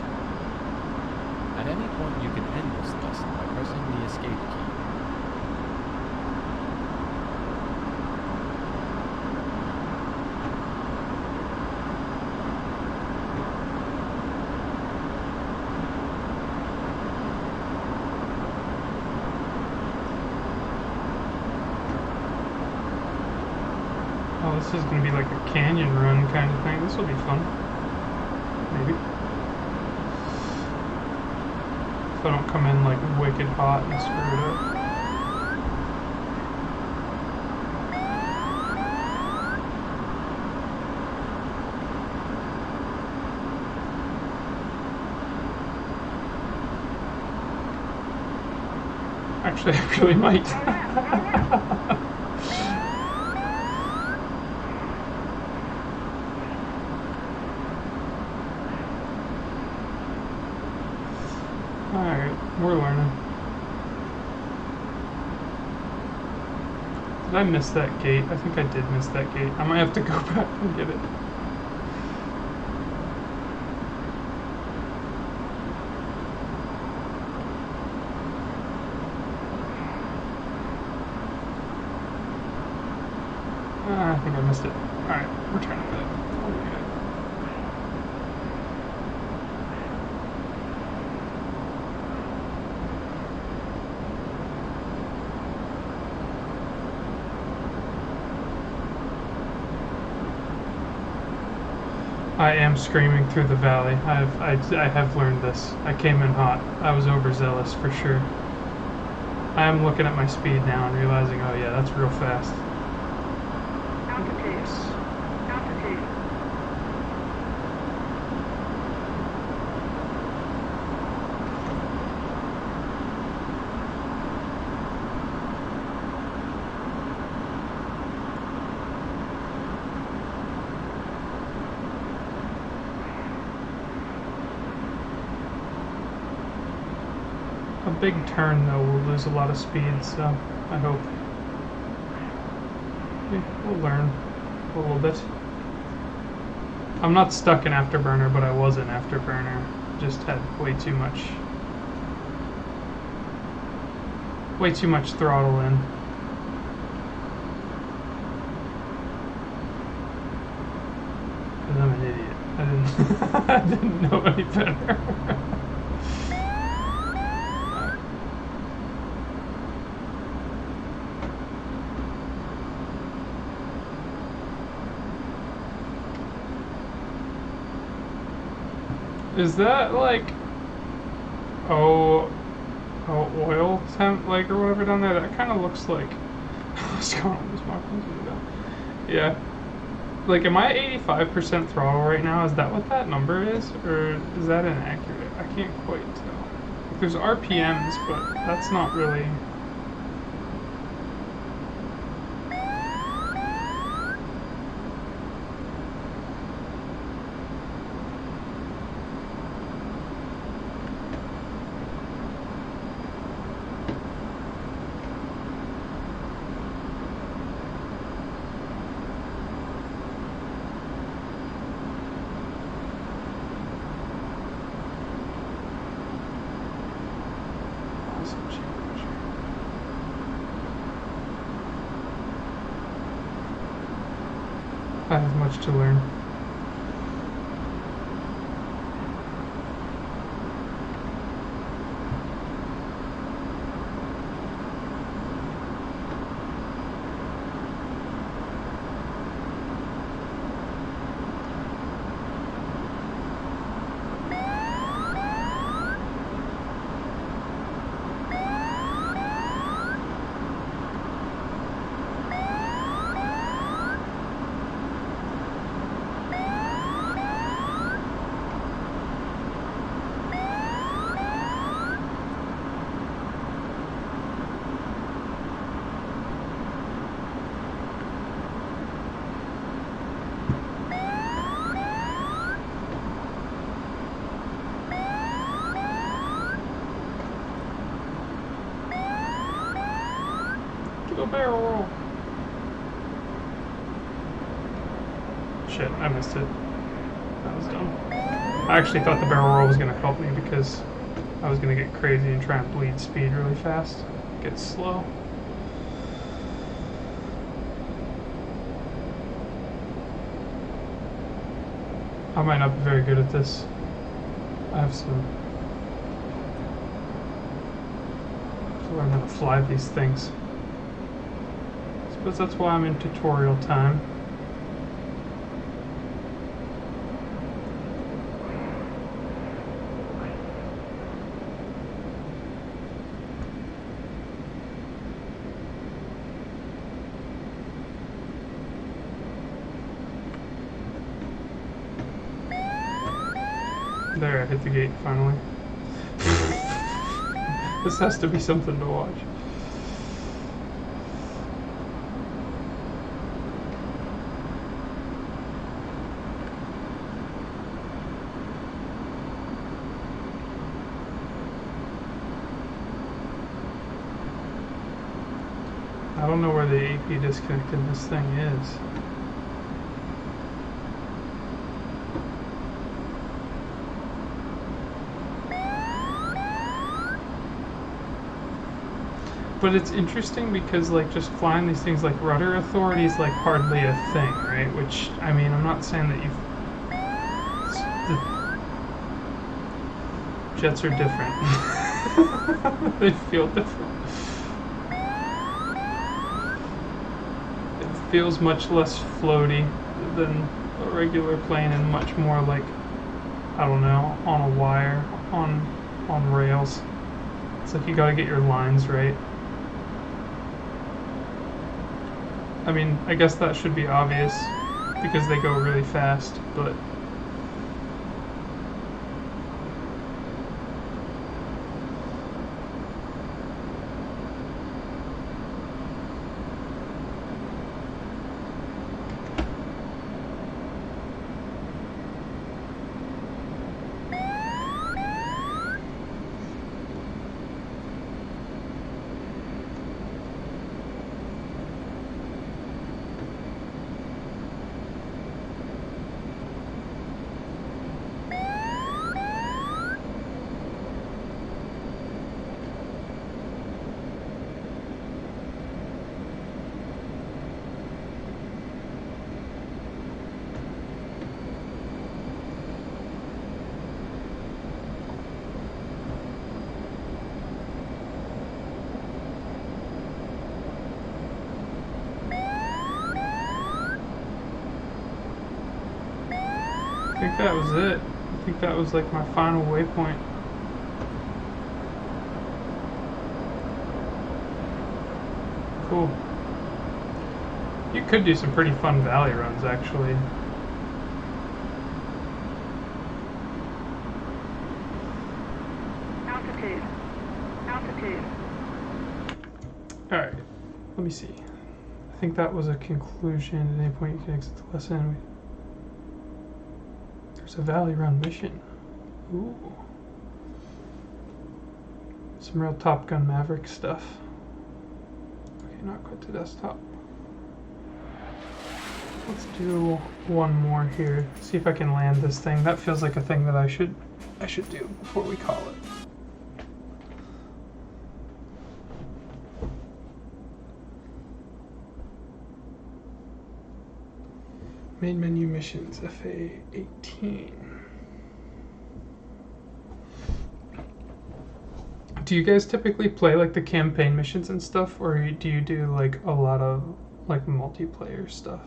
At any point you can end this lesson by pressing the escape key. this is gonna be like a canyon run kind of thing. This will be fun. Maybe. If I don't come in like wicked hot and screw it up. Actually, I really might. Alright, we're learning. Did I miss that gate? I think I did miss that gate. I might have to go back and get it. I think I missed it. Alright, we're trying to that. I am screaming through the valley. I have learned this. I came in hot. I was overzealous for sure. I am looking at my speed now and realizing, oh yeah, that's real fast. Altitude. Altitude. A big turn though will lose a lot of speed, so I hope. Yeah, we'll learn a little bit. I'm not stuck in Afterburner, but I was in Afterburner. Just had way too much throttle in. Because I'm an idiot. I didn't know any better. Is that like oil temp like or whatever down there? That kind of looks like what's going on with this microphone? Yeah. Like, am I 85% throttle right now? Is that what that number is, or is that inaccurate? I can't quite tell. Like, there's RPMs, but that's not really. I have much to learn. Do a barrel roll. Shit, I missed it. That was dumb. I actually thought the barrel roll was going to help me because I was going to get crazy and try and bleed speed really fast. Get slow. I might not be very good at this. I have to learn how to fly these things. I suppose that's why I'm in tutorial time. There, I hit the gate finally. This has to be something to watch. I don't know where the AP disconnect in this thing is. But it's interesting because, like, just flying these things like rudder authority is like hardly a thing, right? Which, I mean, I'm not saying that the jets are different. They feel different. It feels much less floaty than a regular plane and much more like, I don't know, on a wire, on rails. It's like you gotta get your lines right. I mean, I guess that should be obvious because they go really fast, but I think that was it. I think that was like my final waypoint. Cool. You could do some pretty fun valley runs, actually. Altitude. Altitude. Alright, let me see. I think that was a conclusion. At any point you can exit the lesson. There's a valley run mission. Ooh. Some real Top Gun Maverick stuff. Okay, not quite to desktop. Let's do one more here. See if I can land this thing. That feels like a thing that I should do before we call it. Main menu missions, FA-18. Do you guys typically play like the campaign missions and stuff, or do you do like a lot of like multiplayer stuff?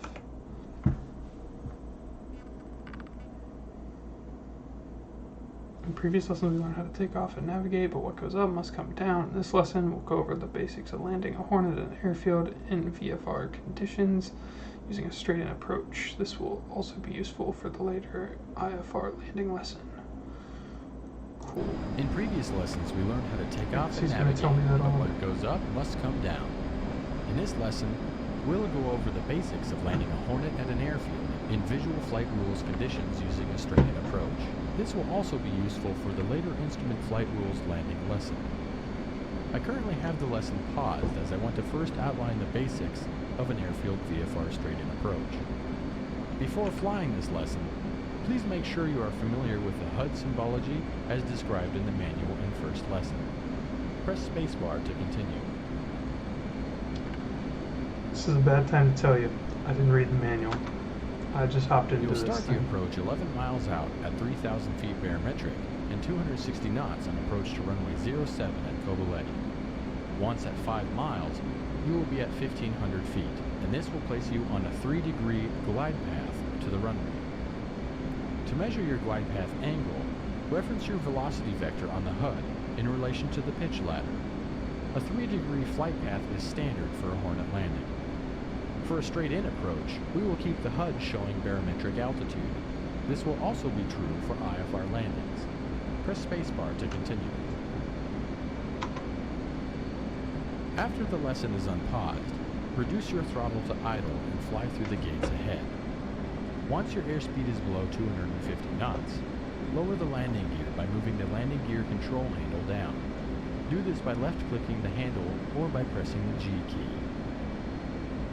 In previous lessons, we learned how to take off and navigate, but what goes up must come down. In this lesson, we'll go over the basics of landing a Hornet in an airfield in VFR conditions using a straight-in approach. This will also be useful for the later IFR landing lesson. Cool. In previous lessons, we learned how to take off and He's gonna navigate, tell me that but all. what goes up must come down. In this lesson, we'll go over the basics of landing a Hornet at an airfield in visual flight rules conditions using a straight-in approach. This will also be useful for the later instrument flight rules landing lesson. I currently have the lesson paused as I want to first outline the basics of an airfield VFR straight-in approach. Before flying this lesson, please make sure you are familiar with the HUD symbology as described in the manual and first lesson. Press spacebar to continue. This is a bad time to tell you. I didn't read the manual. I just hopped into You'll this start the thing. approach 11 miles out at 3,000 feet barometric and 260 knots on approach to runway 07 at Coboletti. Once at 5 miles, you will be at 1,500 feet, and this will place you on a 3-degree glide path to the runway. To measure your glide path angle, reference your velocity vector on the HUD in relation to the pitch ladder. A 3-degree flight path is standard for a Hornet landing. For a straight-in approach, we will keep the HUD showing barometric altitude. This will also be true for IFR landings. Press spacebar to continue. After the lesson is unpaused, reduce your throttle to idle and fly through the gates ahead. Once your airspeed is below 250 knots, lower the landing gear by moving the landing gear control handle down. Do this by left-clicking the handle or by pressing the G key.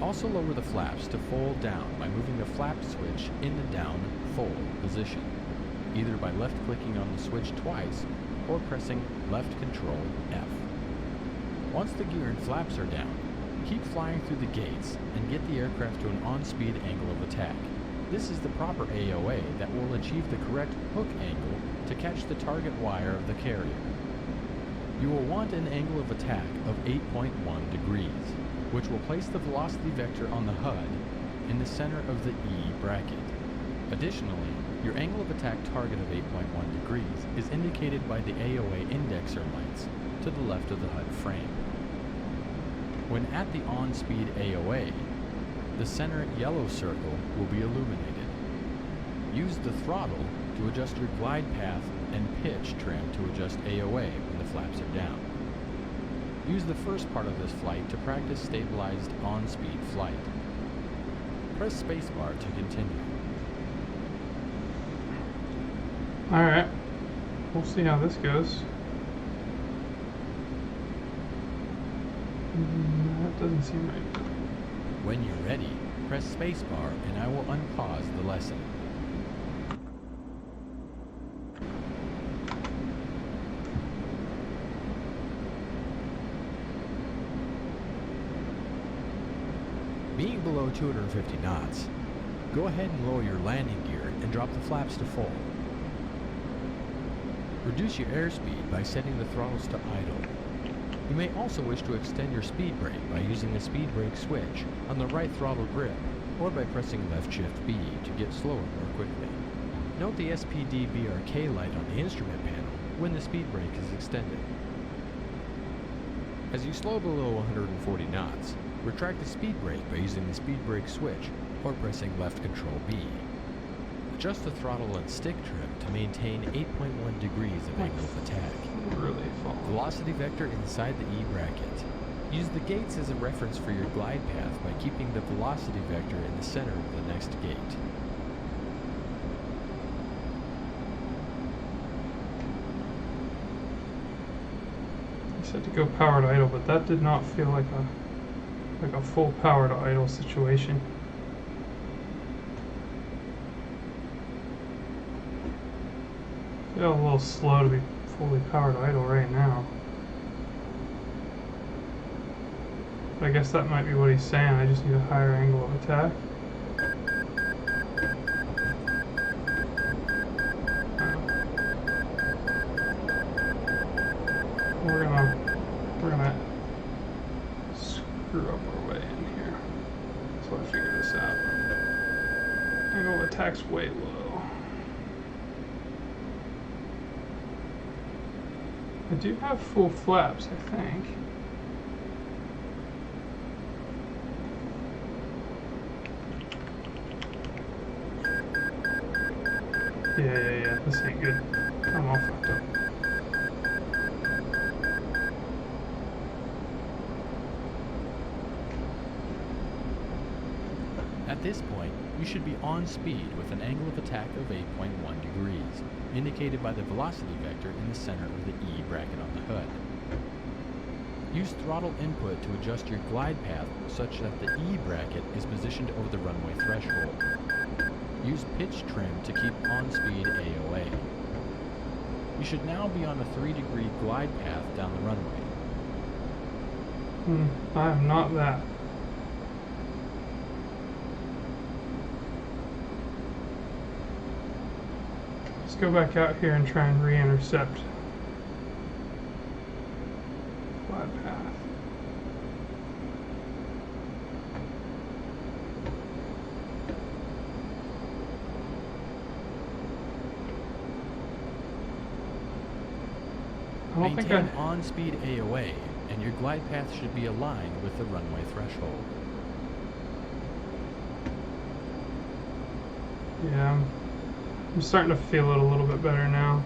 Also lower the flaps to fold down by moving the flap switch in the down fold position, either by left-clicking on the switch twice or pressing left control F. Once the gear and flaps are down, keep flying through the gates and get the aircraft to an on-speed angle of attack. This is the proper AOA that will achieve the correct hook angle to catch the target wire of the carrier. You will want an angle of attack of 8.1 degrees, which will place the velocity vector on the HUD in the center of the E bracket. Additionally, your angle of attack target of 8.1 degrees is indicated by the AOA indexer lights to the left of the HUD frame. When at the on-speed AOA, the center yellow circle will be illuminated. Use the throttle to adjust your glide path and pitch trim to adjust AOA when the flaps are down. Use the first part of this flight to practice stabilized on-speed flight. Press spacebar to continue. Alright, we'll see how this goes. That doesn't seem right. When you're ready, press spacebar and I will unpause the lesson. Being below 250 knots, go ahead and lower your landing gear and drop the flaps to full. Reduce your airspeed by setting the throttles to idle. You may also wish to extend your speed brake by using the speed brake switch on the right throttle grip or by pressing left shift B to get slower more quickly. Note the SPD BRK light on the instrument panel when the speed brake is extended. As you slow below 140 knots, retract the speed brake by using the speed brake switch or pressing left control B. Adjust the throttle and stick trim to maintain 8.1 degrees of angle of attack. Really fall. Velocity vector inside the E bracket. Use the gates as a reference for your glide path by keeping the velocity vector in the center of the next gate. I said to go power to idle, but that did not feel like a full power to idle situation. I feel a little slow to be fully powered idle right now. But I guess that might be what he's saying. I just need a higher angle of attack. We're gonna screw up our way in here. So I figure this out. Angle of attack's way low. I do have full flaps, I think. Yeah, this ain't good. I'm all fucked up. At this point, you should be on speed with an angle of attack of 8.1 degrees, indicated by the velocity vector in the center of the E bracket on the HUD. Use throttle input to adjust your glide path such that the E bracket is positioned over the runway threshold. Use pitch trim to keep on-speed AOA. You should now be on a 3-degree glide path down the runway. I am not that. Let's go back out here and try and re-intercept. Glide path. Maintain on-speed AOA, and your glide path should be aligned with the runway threshold. Yeah, I'm starting to feel it a little bit better now.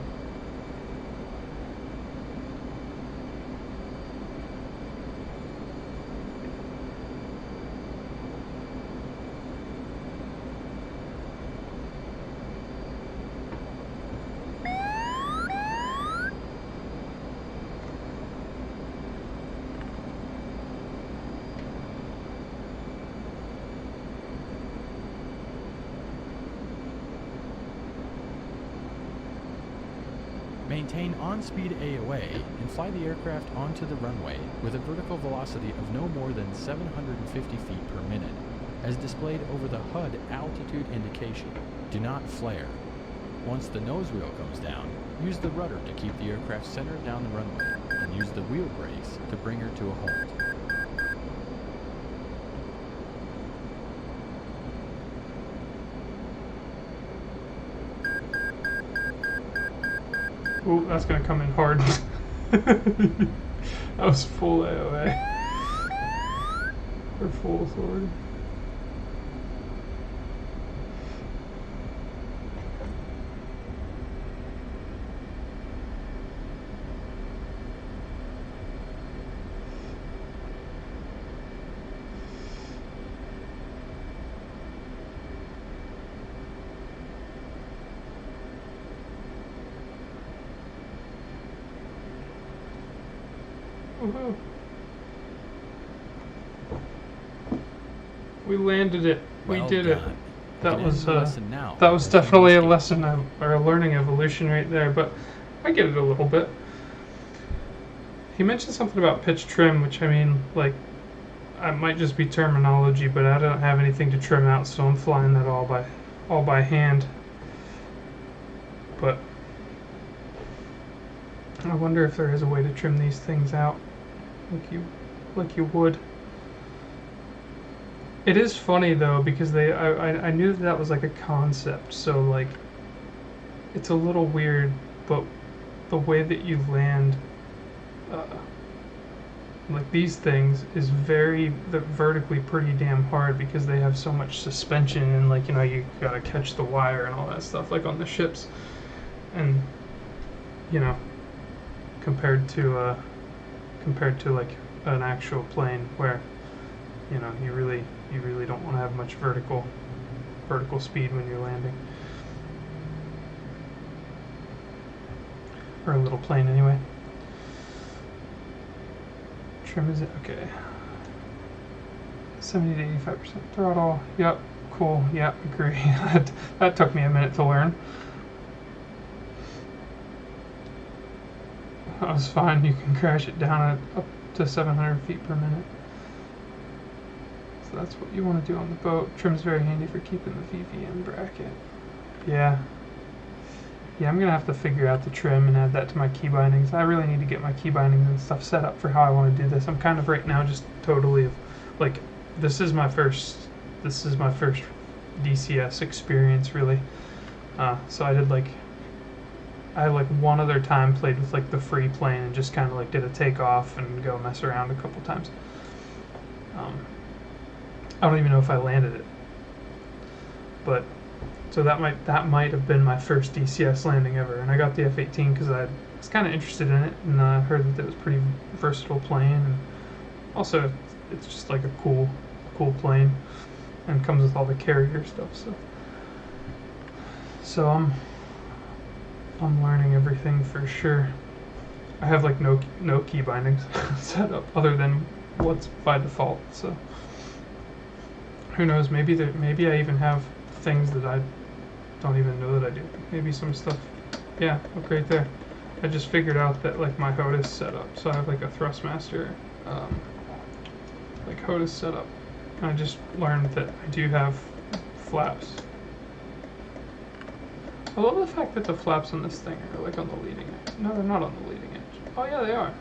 Maintain on-speed AOA and fly the aircraft onto the runway with a vertical velocity of no more than 750 feet per minute, as displayed over the HUD altitude indication. Do not flare. Once the nose wheel comes down, use the rudder to keep the aircraft centered down the runway, and use the wheel brakes to bring her to a halt. Ooh, that's gonna come in hard. That was full AOA. Or full authority. Woohoo. We landed it. Well We did done. it. I That can was end the lesson now, that was as you definitely a escaped. lesson or a learning evolution right there, but I get it a little bit. He mentioned something about pitch trim, which I mean, like, I might just be terminology, but I don't have anything to trim out, so I'm flying that all by hand. But I wonder if there is a way to trim these things out, like you would. It is funny though, because I knew that was like a concept, so like it's a little weird, but the way that you land like these things is vertically pretty damn hard, because they have so much suspension, and like, you know, you gotta catch the wire and all that stuff like on the ships, and you know, compared to like an actual plane where, you know, you really don't want to have much vertical speed when you're landing, or a little plane anyway. Trim is it? Okay. 70 to 85% throttle. Yep. Cool. Yep. Agree. That took me a minute to learn. That was fine. You can crash it down at up to 700 feet per minute. So that's what you want to do on the boat. Trim's very handy for keeping the VVM bracket. Yeah. Yeah, I'm gonna have to figure out the trim and add that to my key bindings. I really need to get my key bindings and stuff set up for how I want to do this. I'm kind of right now just totally like, this is my first DCS experience really. So I had like one other time played with like the free plane and just kind of like did a takeoff and go mess around a couple times. I don't even know if I landed it, but so that might have been my first DCS landing ever. And I got the F-18 because I was kind of interested in it, and I heard that it was a pretty versatile plane, and also it's just like a cool plane, and comes with all the carrier stuff. So I'm learning everything for sure. I have like no key bindings set up other than what's by default. So who knows? Maybe I even have things that I don't even know that I do. Maybe some stuff. Yeah, look right there. I just figured out that like my HOTAS setup. So I have like a Thrustmaster, like HOTAS setup. And I just learned that I do have flaps. I love the fact that the flaps on this thing are like on the leading edge. No, they're not on the leading edge. Oh yeah, they are.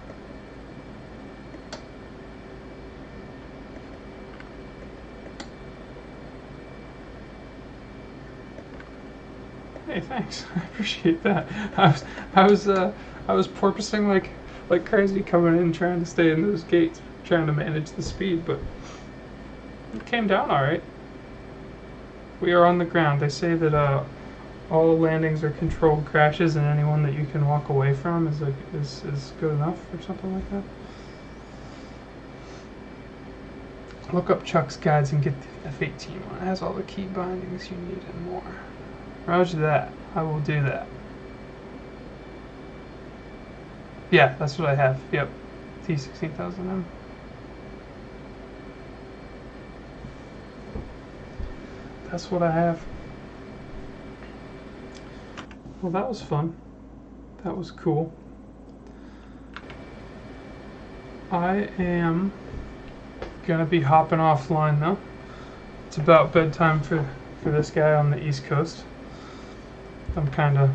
Hey, thanks. I appreciate that. I was porpoising like crazy coming in, trying to stay in those gates, trying to manage the speed, but it came down all right. We are on the ground. They say that all landings are controlled crashes, and anyone that you can walk away from is good enough, or something like that. Look up Chuck's guides and get the F-18 one. It has all the key bindings you need and more. Roger that. I will do that. Yeah, that's what I have. Yep. T16000M. That's what I have. Well, that was fun. That was cool. I am gonna be hopping offline now. It's about bedtime for this guy on the East Coast. I'm kind of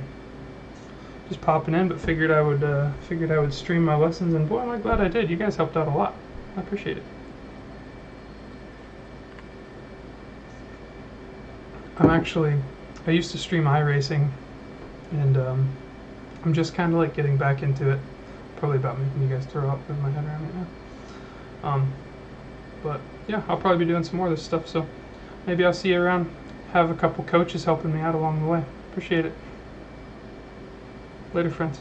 just popping in, but figured I would stream my lessons, and boy, am I glad I did. You guys helped out a lot. I appreciate it. I used to stream iRacing, and I'm just kind of like getting back into it. Probably about making you guys throw up with my head around right now. But yeah, I'll probably be doing some more of this stuff, so maybe I'll see you around. Have a couple coaches helping me out along the way. Appreciate it. Later, friends.